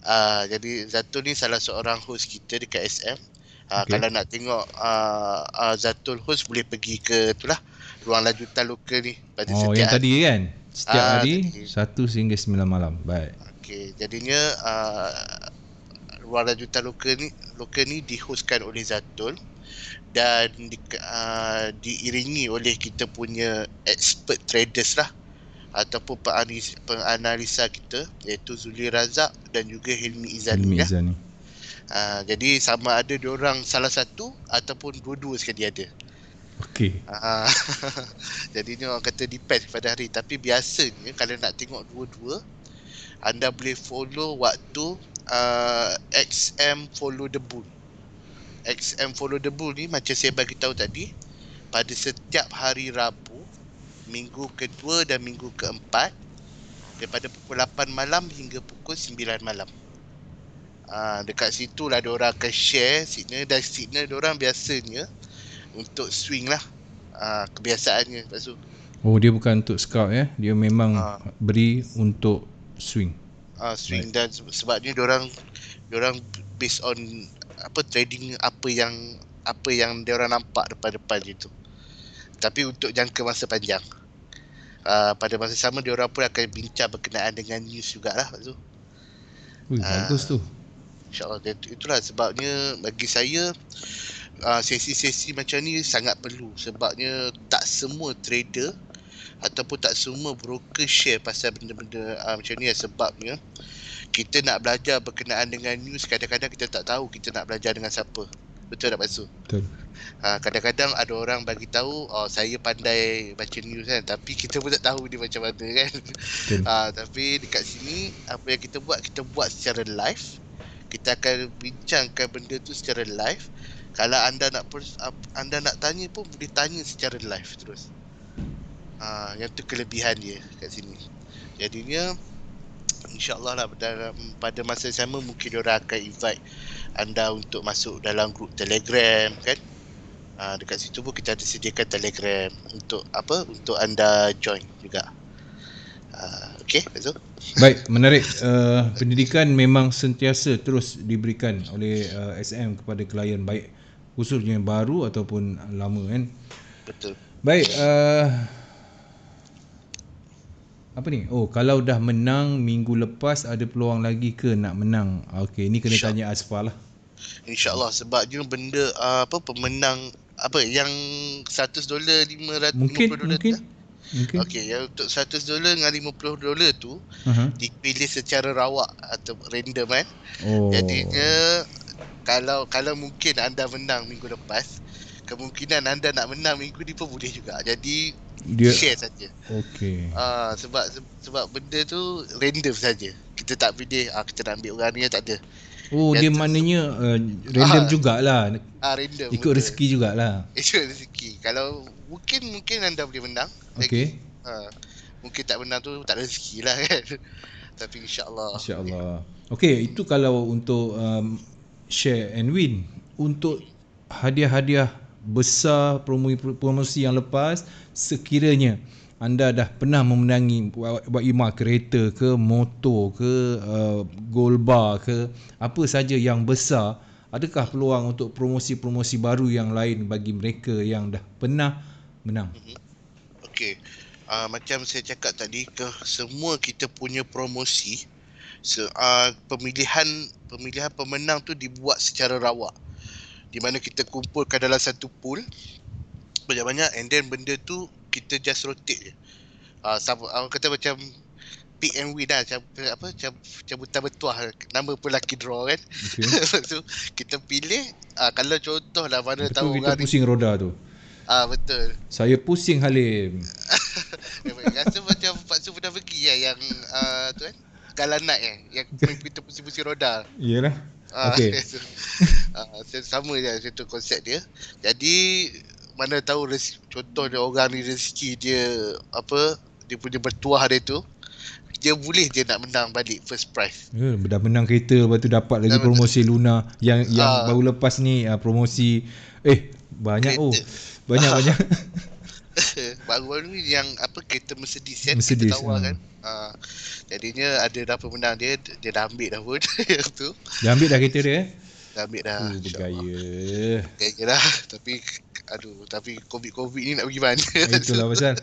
Jadi Zatul ni salah seorang host kita dekat SM. Okey. Kalau nak tengok Zatul host, boleh pergi ke itulah ruang lanjutan lokal ni pada Oh, setiap yang hari. tadi kan? Setiap hari Tadi. 1 hingga 9 malam. Baik. Okey, jadinya ruang lanjutan lokal ni dihostkan oleh Zatul dan diiringi oleh kita punya expert traders lah ataupun penganalisa kita, iaitu Zuli Razak dan juga Hilmi Izani lah. Jadi sama ada diorang salah satu ataupun dua-dua sekali ada. Okey. Jadinya orang kata depends pada hari. Tapi biasanya kalau nak tengok dua-dua, anda boleh follow waktu XM Follow the Bull. XM Follow the Bull ni macam saya bagi tahu tadi, pada setiap hari Rabu, minggu kedua dan minggu keempat, daripada pukul 8 malam hingga pukul 9 malam. Dekat situ lah diorang akan share signal, dan signal diorang biasanya untuk swing lah. Kebiasaannya. Lepas tu Oh, dia bukan untuk scout ya. Dia memang beri untuk swing. Swing. Dan sebabnya diorang based on trading apa yang diorang nampak depan-depan je tu. Tapi untuk jangka masa panjang. Pada masa sama diorang pun akan bincang berkenaan dengan news jugalah. Lepas tu bagus tu. InsyaAllah. Itulah sebabnya bagi saya sesi-sesi macam ni sangat perlu. Sebabnya tak semua trader ataupun tak semua broker share pasal benda-benda macam ni. Sebabnya kita nak belajar berkenaan dengan news, kadang-kadang kita tak tahu kita nak belajar dengan siapa. Betul tak Pak Su? Betul. Kadang-kadang ada orang bagi tahu, saya pandai baca news kan, tapi kita pun tak tahu dia macam mana kan. Tapi dekat sini apa yang kita buat secara live. Kita akan bincangkan benda tu secara live. Kalau anda nak tanya pun boleh tanya secara live terus. Yang tu kelebihan dia kat sini. Jadinya InsyaAllah lah pada masa sama mungkin diorang akan invite anda untuk masuk dalam grup Telegram kan. Dekat situ pun kita ada sediakan Telegram untuk anda join juga. Okey, betul. Baik, menarik. Pendidikan memang sentiasa terus diberikan oleh SM kepada klien, baik khususnya baru ataupun lama kan. Betul. Baik, apa ni? Oh, kalau dah menang minggu lepas ada peluang lagi ke nak menang? Okey, ni kena tanya Asfar lah. InsyaAllah, sebabnya benda pemenang yang $100 $550 mungkin. Okey, yang untuk $100 dengan $50 tu dipilih secara rawak atau random kan. Jadinya kalau mungkin anda menang minggu lepas, kemungkinan anda nak menang minggu ni pun boleh juga. Jadi dia share saja. Okey. Sebab benda tu random saja. Kita tak pilih kita nak ambil orang ni, tak ada. Dia maknanya random jugalah. Random. Ikut rezeki jugalah. Ikut rezeki. Kalau mungkin anda boleh menang. Okey. Mungkin tak menang tu tak rezeki lah kan. Tapi insyaAllah. Okey, itu kalau untuk share and win. Untuk hadiah-hadiah besar promosi yang lepas, sekiranya anda dah pernah memenangi buat imal kereta ke, motor ke, gold bar ke, apa saja yang besar, adakah peluang untuk promosi-promosi baru yang lain bagi mereka yang dah pernah menang? Okey. Macam saya cakap tadi, semua kita punya promosi, pemilihan pemenang tu dibuat secara rawak, di mana kita kumpulkan dalam satu pool banyak-banyak, and then benda tu kita just rotate je. Orang kata macam pick and win lah, cabutan bertuah, nama pun lucky draw kan. Lepas tu kita pilih, kalau contoh lah mana betul, tahu kita orang pusing roda tu. Betul. Saya pusing Halim. Rasa macam Pak Su pernah pergi yang tu kan. galan naik yang kita pusing-pusing roda. Iyalah. Okey. Sama je macam tu konsep dia. Jadi mana tahu contoh dia orang ni rezeki dia dia punya bertuah dia tu, dia boleh je nak menang balik first prize. Dah menang kereta, lepas tu dapat lagi promosi Luna yang baru lepas ni promosi banyak kereta. Banyak. Baru-baru ni yang kereta Mercedes kan, Mercedes, kita tawar kan. Jadinya ada dah pemenang dia dah ambil dah pun yang tu. Dah ambil dah kereta dia Dah ambil dah. Bergaya. Bergaya dah. Tapi COVID ni nak pergi mana? Itulah pasal.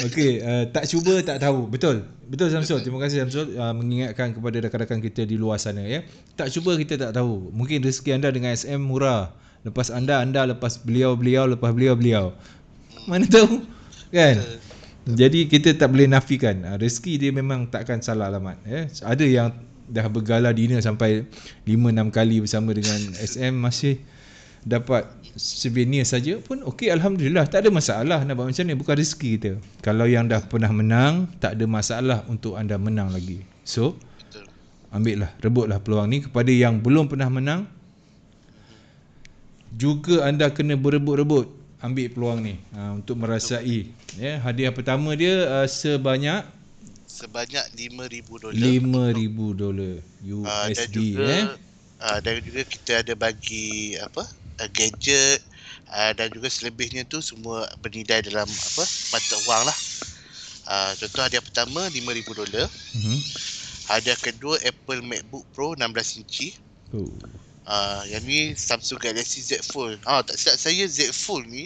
Okey, tak cuba tak tahu. Betul Samsul. Terima kasih Samsul mengingatkan kepada rakan-rakan kita di luar sana ya. Tak cuba kita tak tahu. Mungkin rezeki anda dengan SM murah. Lepas anda lepas beliau, lepas beliau. Mana tahu kan? Jadi kita tak boleh nafikan rezeki dia memang takkan salah alamat ya. Ada yang dah bergala dinner sampai 5-6 kali bersama dengan SM masih dapat souvenir saja pun okey, alhamdulillah, tak ada masalah. Nak buat macam ni bukan rezeki kita. Kalau yang dah pernah menang, tak ada masalah untuk anda menang lagi. So ambillah, rebutlah peluang ni. Kepada yang belum pernah menang juga anda kena berebut-rebut ambil peluang ni untuk merasai ya. Hadiah pertama dia sebanyak $5,000 USD dan juga kita ada bagi gadget dan juga selebihnya tu semua bernilai dalam mata wang lah. Contoh hadiah pertama $5,000. Hadiah kedua Apple MacBook Pro 16 inci. Yang ni Samsung Galaxy Z Fold. Tak silap saya Z Fold ni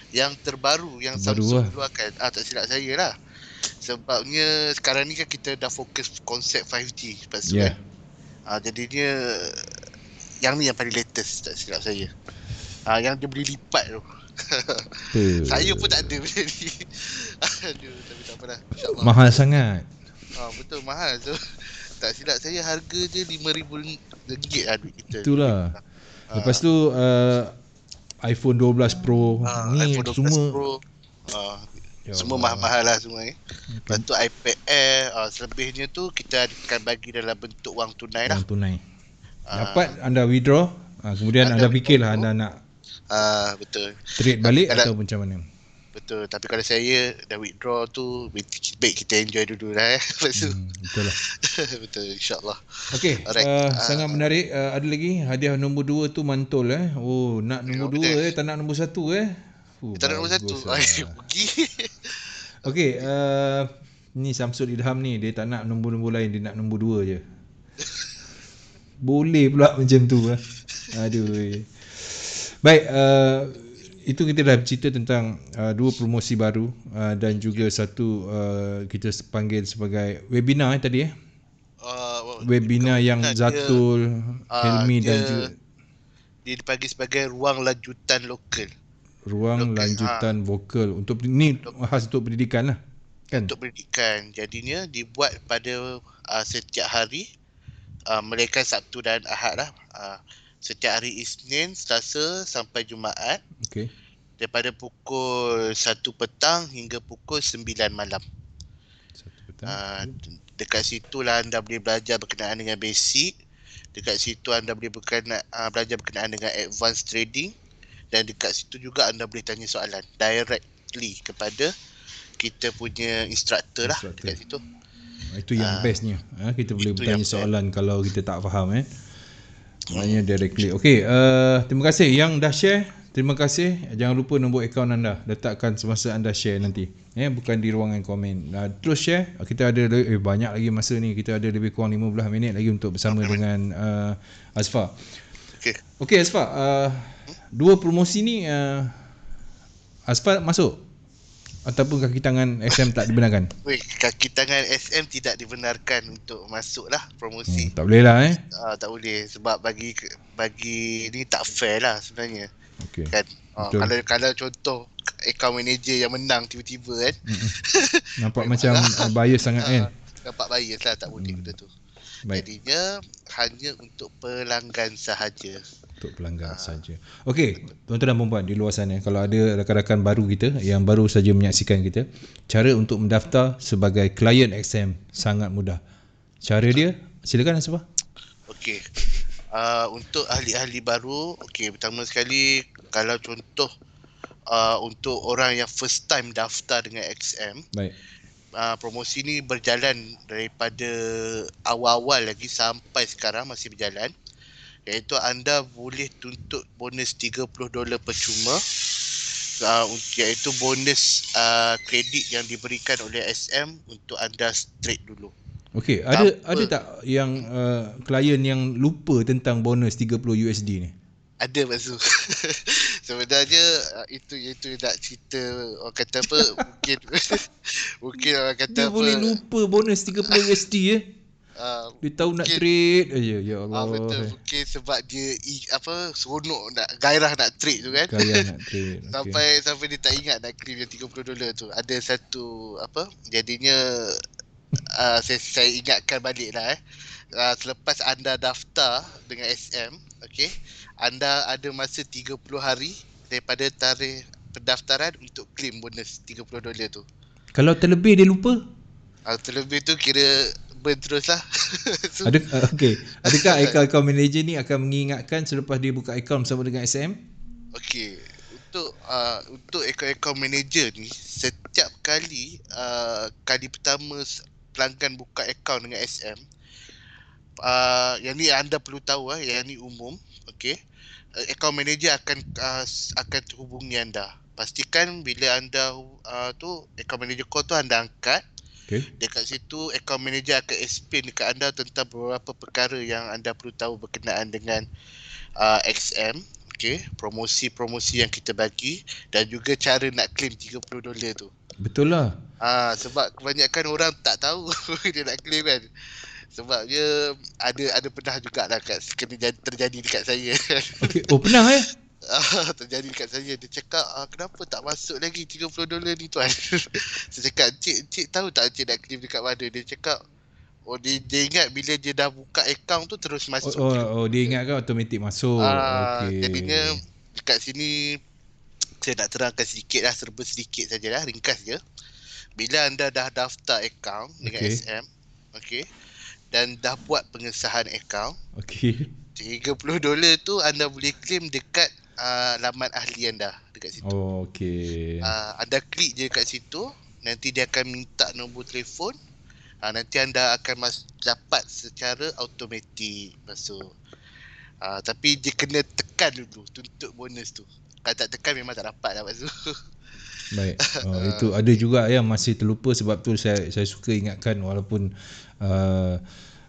yang terbaru yang Samsung keluarkan. Tak silap saya lah. Sebabnya sekarang ni kan kita dah fokus konsep 5G kan. Jadinya yang ni yang paling latest tak silap saya. Yang dia boleh lipat tu. Saya pun tak ada benda ni. Tapi tak apalah, insya-Allah. Mahal sangat. Betul mahal tu. Tak silap saya harga je RM5,000 lah duit kita. Itulah. Lepas tu iPhone 12 Pro ni iPhone 12 semua Pro semua mahal-mahal lah semua ni. Lepas tu iPad Air, selebihnya tu kita akan bagi dalam bentuk wang tunai lah. Wang tunai. Dapat anda withdraw, kemudian anda fikirlah anda nak betul. trade balik atau macam mana. Betul, tapi kalau saya dah withdraw tu baik kita enjoy dulu lah betul lah. Betul, insyaAllah. Okey, sangat menarik. Ada lagi hadiah nombor 2 tu mantul nak nombor 2 tak nak nombor 1 tak nak nombor 1. Pergi. Okey, ni Samsul Idham ni dia tak nak nombor-nombor lain, dia nak nombor 2 je. Boleh pula macam tu Aduh. Baik, itu kita dah cerita tentang 2 promosi baru dan juga satu kita panggil sebagai webinar tadi webinar yang Zatul, Helmi dan juga dia dipanggil sebagai ruang lanjutan lokal. Lanjutan vokal untuk ni khas untuk pendidikan lah kan. Untuk pendidikan. Jadinya dibuat pada setiap hari mereka Sabtu dan Ahad lah. Setiap hari Isnin, Selasa sampai Jumaat. Okey. Daripada pukul 1 petang hingga pukul 9 malam. 1 petang. Dekat situ lah anda boleh belajar berkenaan dengan basic. Dekat situ anda boleh belajar berkenaan dengan advanced trading. Dan dekat situ juga anda boleh tanya soalan directly kepada kita punya instructor lah dekat situ. Itu yang bestnya. Kita boleh bertanya soalan kalau kita tak faham maknanya directly. Okey, terima kasih yang dah share. Terima kasih. Jangan lupa nombor akaun anda. Letakkan semasa anda share nanti. Bukan di ruangan komen. Terus share. Kita ada banyak lagi masa ni. Kita ada lebih kurang 15 minit lagi untuk bersama dengan Azfar. Okey Azfar. 2 promosi ni Azfar masuk? Ataupun kaki tangan SM tak dibenarkan? Kaki tangan SM tidak dibenarkan untuk masuk lah promosi. Tak boleh lah tak boleh sebab bagi ni tak fair lah sebenarnya. Okay. Kan kalau contoh account manager yang menang tiba-tiba kan nampak macam bias sangat kan. Nampak bias lah, tak boleh benda tu. Jadinya hanya untuk pelanggan sahaja. Untuk pelanggan saja. Okey, tuan-tuan dan puan di luar sana, kalau ada rakan-rakan baru kita yang baru saja menyaksikan kita, cara untuk mendaftar sebagai klien XM sangat mudah. Cara dia, silakan Asifah. Okey. Untuk ahli-ahli baru, okey, pertama sekali kalau contoh untuk orang yang first time daftar dengan XM, Baik. promosi ni berjalan daripada awal-awal lagi sampai sekarang masih berjalan, iaitu anda boleh tuntut bonus $30 percuma, iaitu bonus kredit yang diberikan oleh SM untuk anda straight dulu. Okey, ada tak yang klien yang lupa tentang bonus $30 ni? Ada Mazu. Sebenarnya itu nak cerita, orang kata apa, mungkin mungkin orang kata Dia apa, boleh lupa bonus $30 ya. Dia tahu nak mungkin, trade aja. Ya Allah. betul, mungkin sebab dia seronok nak, gairah nak trade tu kan. Kaya nak trade. Okay. sampai dia tak ingat nak claim yang $30 tu. Ada satu jadinya saya ingatkan balik lah selepas anda daftar dengan SM, okey, anda ada masa 30 hari daripada tarikh pendaftaran untuk claim bonus $30 tu. Kalau terlebih dia lupa? Terlebih tu kira burn terus lah. So, Adakah account manager ni akan mengingatkan selepas dia buka account bersama dengan SM? okey, untuk account manager ni, setiap kali kali pertama pelanggan buka account dengan SM, yang ni anda perlu tahu yang ni umum, okey. Account manager akan terhubungi anda. Pastikan bila anda account manager call tu anda angkat. Okay. Dekat situ account manager akan explain dekat anda tentang beberapa perkara yang anda perlu tahu berkenaan dengan XM, okey, promosi-promosi yang kita bagi dan juga cara nak claim $30 tu. Betul lah. Sebab kebanyakan orang tak tahu dia nak claim kan. Sebab dia ada pernah jugalah terjadi dekat saya. Okey. Oh, pernah terjadi dekat saya. Dia cakap, kenapa tak masuk lagi $30 ni tuan? Saya cakap, cik tahu tak cik nak claim dekat mana? Dia cakap, dia ingat bila dia dah buka account tu terus masuk. Dia ingat kan automatik masuk. Okey. Jadinya dekat sini saya nak terangkan sedikit lah, serba sedikit sajalah, ringkas je. Bila anda dah daftar account dengan SM, okey, dan dah buat pengesahan account, okey, $30 tu anda boleh claim dekat laman ahli anda dekat situ. Okey. Anda klik je dekat situ, nanti dia akan minta nombor telefon. Nanti anda akan dapat secara automatik masuk. Tapi dia kena tekan dulu tuntut bonus tu. Kalau tak tekan memang tak dapat lah masuk. Baik. Itu ada juga yang masih terlupa, sebab tu saya suka ingatkan walaupun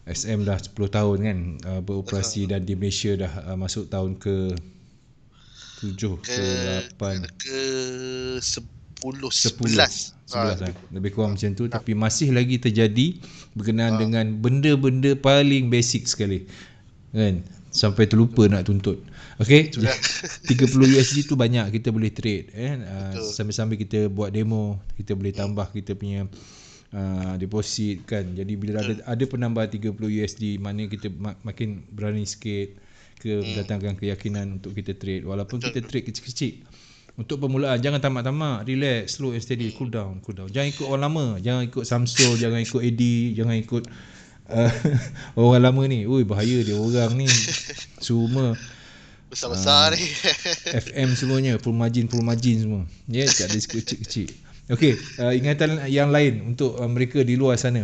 SM dah 10 tahun kan beroperasi dan di Malaysia dah masuk tahun ke 7 ke 8 ke 11 lah. Lebih kurang macam tu, tapi masih lagi terjadi berkenaan dengan benda-benda paling basic sekali kan, sampai terlupa nak tuntut. Okey, $30 tu banyak kita boleh trade kan. Sambil-sambil kita buat demo, kita boleh tambah kita punya deposit kan. Jadi bila ada penambahan $30, maknanya kita makin berani sikit mendatangkan keyakinan untuk kita trade. Walaupun kita trade kecil-kecil. Untuk permulaan jangan tamak-tamak, relax, slow and steady, cool down. Jangan ikut orang lama, jangan ikut Samsul, jangan ikut Eddie, jangan ikut orang lama ni. Oi, bahaya dia orang ni. Semua besar-besar ni. FM semuanya full margin semua. Ya, tak ada kecil-kecil. Okey, ingatan yang lain untuk mereka di luar sana.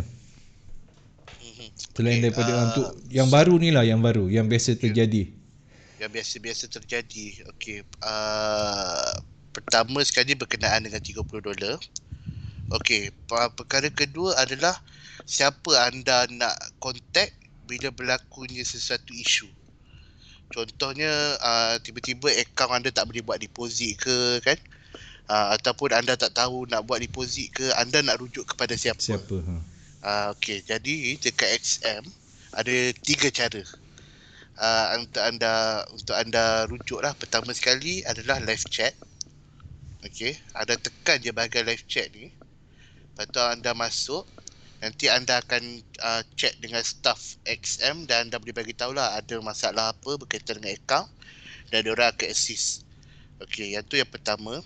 Selain daripada untuk yang baru ni lah, yang biasa terjadi. Yang biasa-biasa terjadi. Okey, pertama sekali berkenaan dengan $30. Okey, perkara kedua adalah siapa anda nak contact bila berlakunya sesuatu isu. Contohnya tiba-tiba akaun anda tak boleh buat deposit ke kan, ataupun anda tak tahu nak buat deposit ke, anda nak rujuk kepada siapa? Okey, jadi dekat XM ada 3 cara untuk anda rujuk lah. Pertama sekali adalah live chat. Okey, anda tekan je bahagian live chat ni, lepas tu anda masuk. Nanti anda akan chat dengan staff XM dan anda boleh bagi tahulah ada masalah apa berkaitan dengan akaun. dan diorang akan assist. Okey, yang tu yang pertama.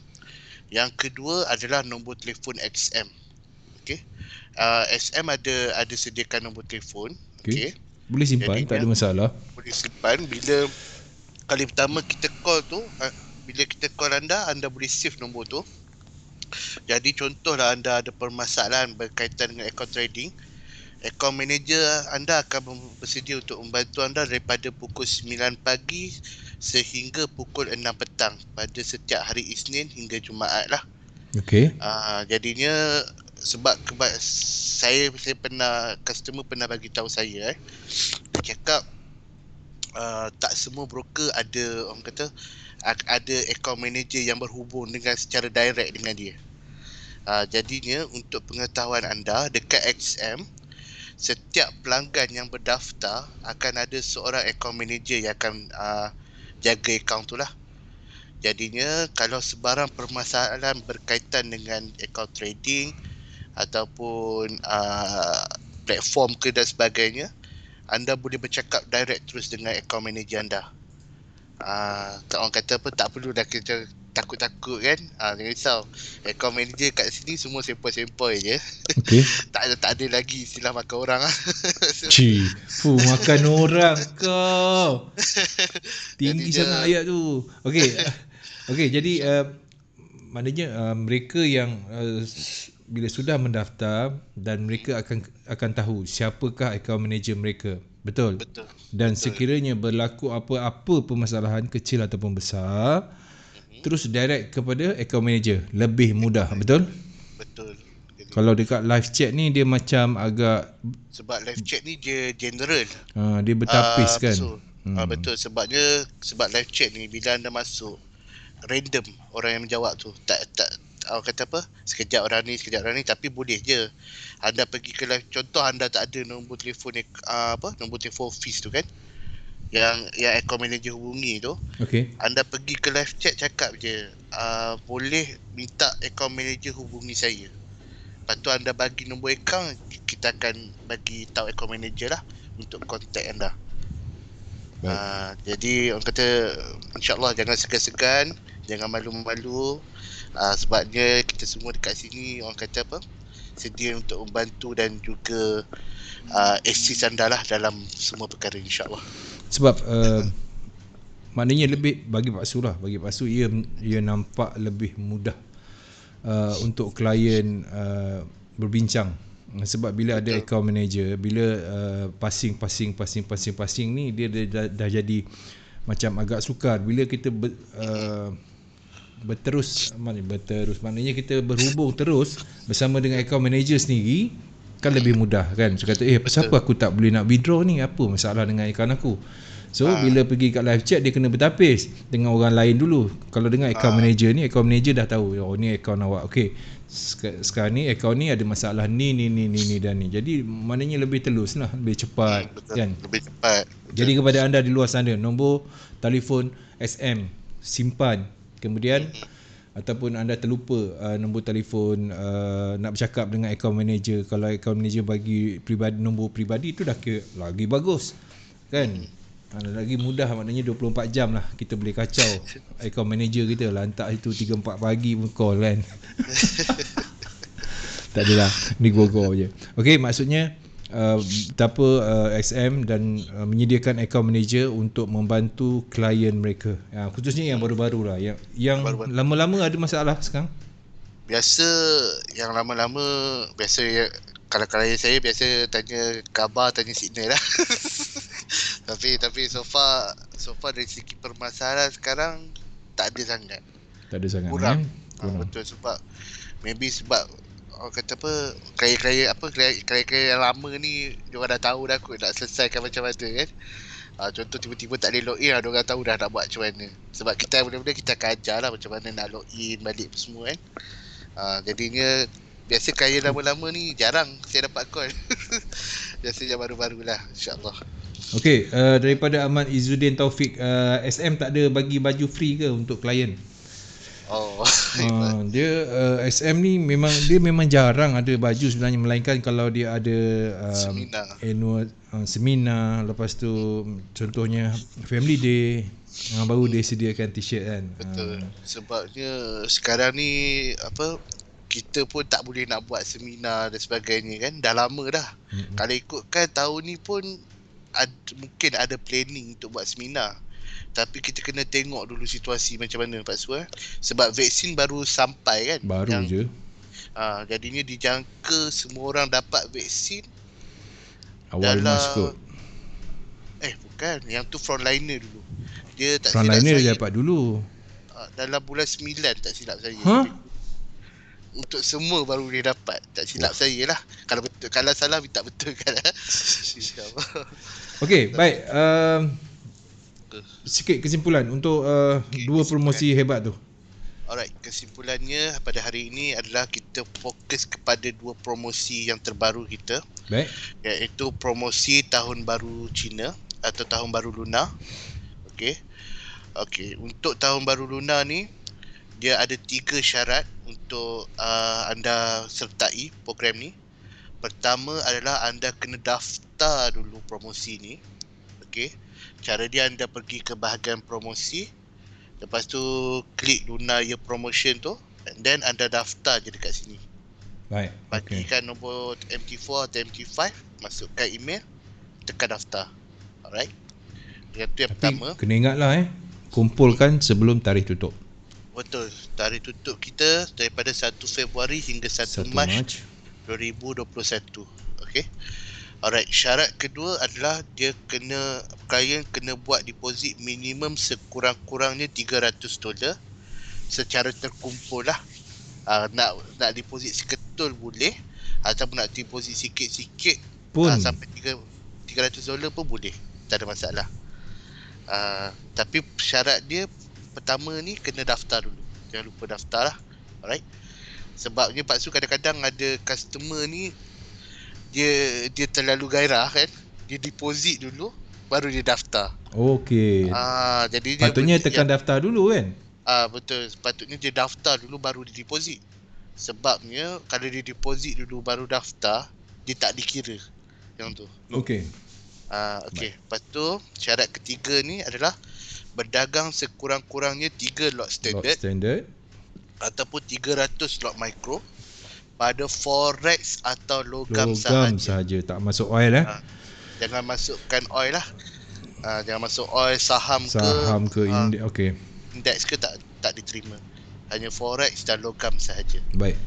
Yang kedua adalah nombor telefon XM. Okey. XM ada sediakan nombor telefon. Okey. Boleh simpan, tak Jadinya ada masalah. boleh simpan bila kali pertama kita call tu, bila kita call anda boleh save nombor tu. Jadi contohlah anda ada permasalahan berkaitan dengan account trading, account manager anda akan bersedia untuk membantu anda daripada pukul 9 pagi sehingga pukul 6 petang pada setiap hari Isnin hingga Jumaat lah. Okey. Jadinya sebab saya pernah, customer pernah bagi tahu saya dia cakap tak semua broker ada, orang kata ada account manager yang berhubung dengan secara direct dengan dia. Jadinya untuk pengetahuan anda, dekat XM setiap pelanggan yang berdaftar akan ada seorang account manager yang akan jaga akaun tu lah. Jadinya kalau sebarang permasalahan berkaitan dengan account trading ataupun platform ke dan sebagainya, anda boleh bercakap direct terus dengan account manager anda. Orang kata apa, tak perlu dah kita takut-takut kan. Jangan risau, account manager kat sini semua sempoi-sempoi je. Okey. tak ada lagi istilah makan orang lah. Makan orang kau. Tinggi Jadinya, sangat ayat tu. Okey, jadi maknanya mereka yang bila sudah mendaftar dan mereka akan tahu siapakah account manager mereka. Betul. Dan sekiranya berlaku apa-apa permasalahan kecil ataupun besar, terus direct kepada account manager, lebih mudah. Betul. Jadi, kalau dekat live chat ni dia macam agak, sebab live chat ni dia general, dia bertapis kan. Betul, sebab live chat ni bila anda masuk random orang yang menjawab tu, tak orang kata apa, sekejap orang ni, tapi boleh je anda pergi ke live. Contoh anda tak ada nombor telefon nombor telefon office tu kan, yang account manager hubungi tu. Okey. Anda pergi ke live chat, cakap je boleh minta account manager hubungi saya. Lepas tu anda bagi nombor account, kita akan bagi tahu account manager lah untuk kontak anda. Jadi orang kata, insyaAllah jangan segan-segan, jangan malu-malu. Sebabnya kita semua dekat sini, orang kata apa, sedia untuk membantu dan juga assist anda lah dalam semua perkara, insyaAllah. Sebab maknanya lebih bagi Pak Su lah. Bagi Pak Su, ia nampak lebih mudah untuk klien berbincang. Sebab bila ada account manager, bila passing ni, dia dah jadi macam agak sukar. Bila kita berterus, maknanya kita berhubung terus bersama dengan account manager sendiri, kan lebih mudah kan. So kata, siapa aku tak boleh nak withdraw ni, apa masalah dengan account aku. So bila pergi kat live chat, dia kena bertapis dengan orang lain dulu. Kalau dengan account manager ni, account manager dah tahu, ni account awak. Okey, sekarang ni account ni ada masalah ni dan ni. Jadi maknanya lebih telus lah, lebih cepat. Kan? Lebih cepat. Jadi kepada anda di luar sana, nombor telefon SM simpan. Kemudian ataupun anda terlupa nombor telefon nak bercakap dengan account manager, kalau account manager bagi nombor peribadi tu dah kira lagi bagus kan. Lagi mudah, maknanya 24 jam lah kita boleh kacau account manager kita lah. Hantar itu 3-4 pagi pun call kan. Tak adalah, ni go-go je. Okey, maksudnya betapa XM dan menyediakan account manager untuk membantu klien mereka, khususnya yang baru-baru lah, yang lama-lama ada masalah sekarang. Biasa yang lama-lama, biasa kalau klien saya biasa tanya khabar, tanya signal lah. Tapi so far dari segi permasalahan sekarang tak ada sangat. Kurang. Betul, sebab maybe sebab orang kata apa, klien yang lama ni dia orang dah tahu dah kot nak selesaikan macam mana kan. Contoh tiba-tiba tak boleh login, dia orang tahu dah nak buat macam mana. Sebab kita benda-benda kita akan ajar lah macam mana nak login balik semua kan. Jadinya biasa klien lama-lama ni jarang saya dapat call. Biasanya baru-baru lah, insyaAllah. Okey, daripada Ahmad Izzuddin Taufik, SM tak ada bagi baju free ke untuk klien? Oh, Dia SM ni memang jarang ada baju sebenarnya, melainkan kalau dia ada seminar. annual seminar, lepas tu contohnya family day, baru dia sediakan t-shirt kan. Betul. Sebabnya sekarang ni kita pun tak boleh nak buat seminar dan sebagainya kan. Dah lama dah. Kalau ikutkan tahun ni pun mungkin ada planning untuk buat seminar. Tapi kita kena tengok dulu situasi macam mana Pak Su. Sebab vaksin baru sampai kan. Baru je. Jadinya dijangka semua orang dapat vaksin Awal Mac kot. Bukan. Yang tu frontliner dulu. Dia tak Frontliner silap dia saya dapat dulu. dalam bulan 9 tak silap saya. Untuk semua baru dia dapat. Tak silap saya lah. Kalau betul, kalau salah minta betulkan. InsyaAllah. Okey, baik. Sikit kesimpulan untuk dua promosi hebat tu. Alright, kesimpulannya pada hari ini adalah kita fokus kepada dua promosi yang terbaru kita. Baik. Iaitu promosi Tahun Baru Cina atau Tahun Baru Lunar. Okey, untuk Tahun Baru Lunar ni dia ada 3 syarat untuk anda sertai program ni. Pertama adalah anda kena daftar dulu promosi ni. Okey. Cara dia anda pergi ke bahagian promosi. Lepas tu klik Lunar Year Promotion tu, and then anda daftar je dekat sini. Baik. Bagikan nombor MT4 atau MT5, masukkan email, tekan daftar. Alright. Itu yang pertama. Kena ingatlah kumpulkan sebelum tarikh tutup. Betul. Tarikh tutup kita daripada 1 Februari hingga 1 Mac 2021. Okey. Alright, syarat kedua adalah klien kena buat deposit minimum sekurang-kurangnya $300 secara terkumpul lah. Nak deposit seketul boleh, ataupun nak deposit sikit-sikit pun sampai $300 pun boleh, tak ada masalah. Tapi syarat dia pertama ni kena daftar dulu. Jangan lupa daftar lah. Alright. Sebabnya Pak Su kadang-kadang ada customer ni dia terlalu gairah kan. Dia deposit dulu baru dia daftar. Okey. Jadi patutnya tekan daftar dulu kan? Betul. Sepatutnya dia daftar dulu baru dia deposit. Sebabnya kalau dia deposit dulu baru daftar, dia tak dikira yang tu. Okey. Okey. Lepas tu syarat ketiga ni adalah berdagang sekurang-kurangnya 3 lot standard ataupun 300 lot micro pada forex atau logam sahaja. Tak masuk oil jangan masukkan oil lah. Jangan masuk oil, saham ke okey. Index ke tak diterima. Hanya forex dan logam sahaja. Baik.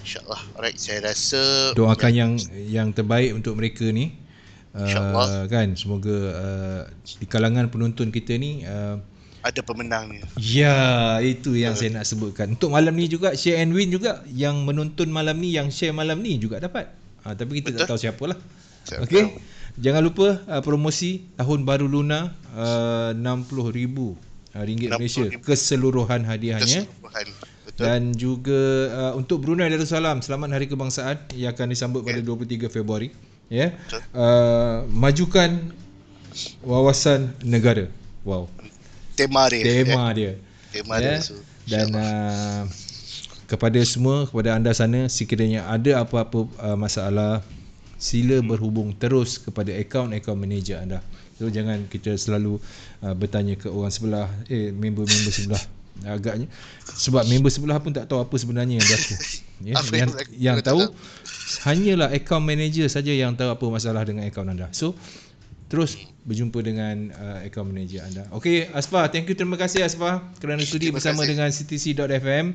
InsyaAllah. Alright, saya rasa doakan yang terbaik untuk mereka ni. InsyaAllah. Kan, semoga di kalangan penonton kita ni ada pemenangnya. Ya, itu yang saya nak sebutkan. Untuk malam ni juga share and win juga, yang menonton malam ni, yang share malam ni juga dapat. Tapi kita tak tahu siapalah. Okey. Jangan lupa promosi Tahun Baru Lunar RM60,000 Malaysia keseluruhan hadiahnya. Betul. Dan juga untuk Brunei Darussalam, Selamat Hari Kebangsaan yang akan disambut pada 23 Februari. Ya. Majukan wawasan negara. Wow. Tema dia. Dan kepada semua, kepada anda sana, sekiranya ada apa-apa masalah, sila berhubung terus kepada akaun manager anda. So jangan kita selalu bertanya ke orang sebelah, member sebelah. Agaknya sebab member sebelah pun tak tahu apa sebenarnya yang berlaku. Yang tahu hanyalah akaun manager saja yang tahu apa masalah dengan akaun anda. So terus berjumpa dengan account manager anda. Okey, Asfar, terima kasih Asfar kerana sudi bersama dengan CTC.fm.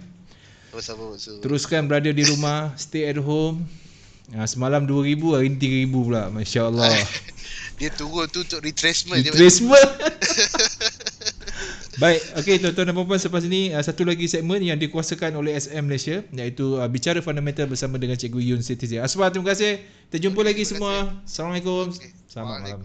Teruskan berada di rumah, stay at home. Semalam 2,000, hari ni 3,000 pula. Masya-Allah. Dia turun tu untuk retracement. Baik, okey tuan-tuan dan puan-puan, selepas ini satu lagi segmen yang dikuasakan oleh SM Malaysia, iaitu Bicara Fundamental bersama dengan Cikgu Yun CTC. Asfar, terima kasih. Kita jumpa lagi semua. Assalamualaikum. Selamat malam.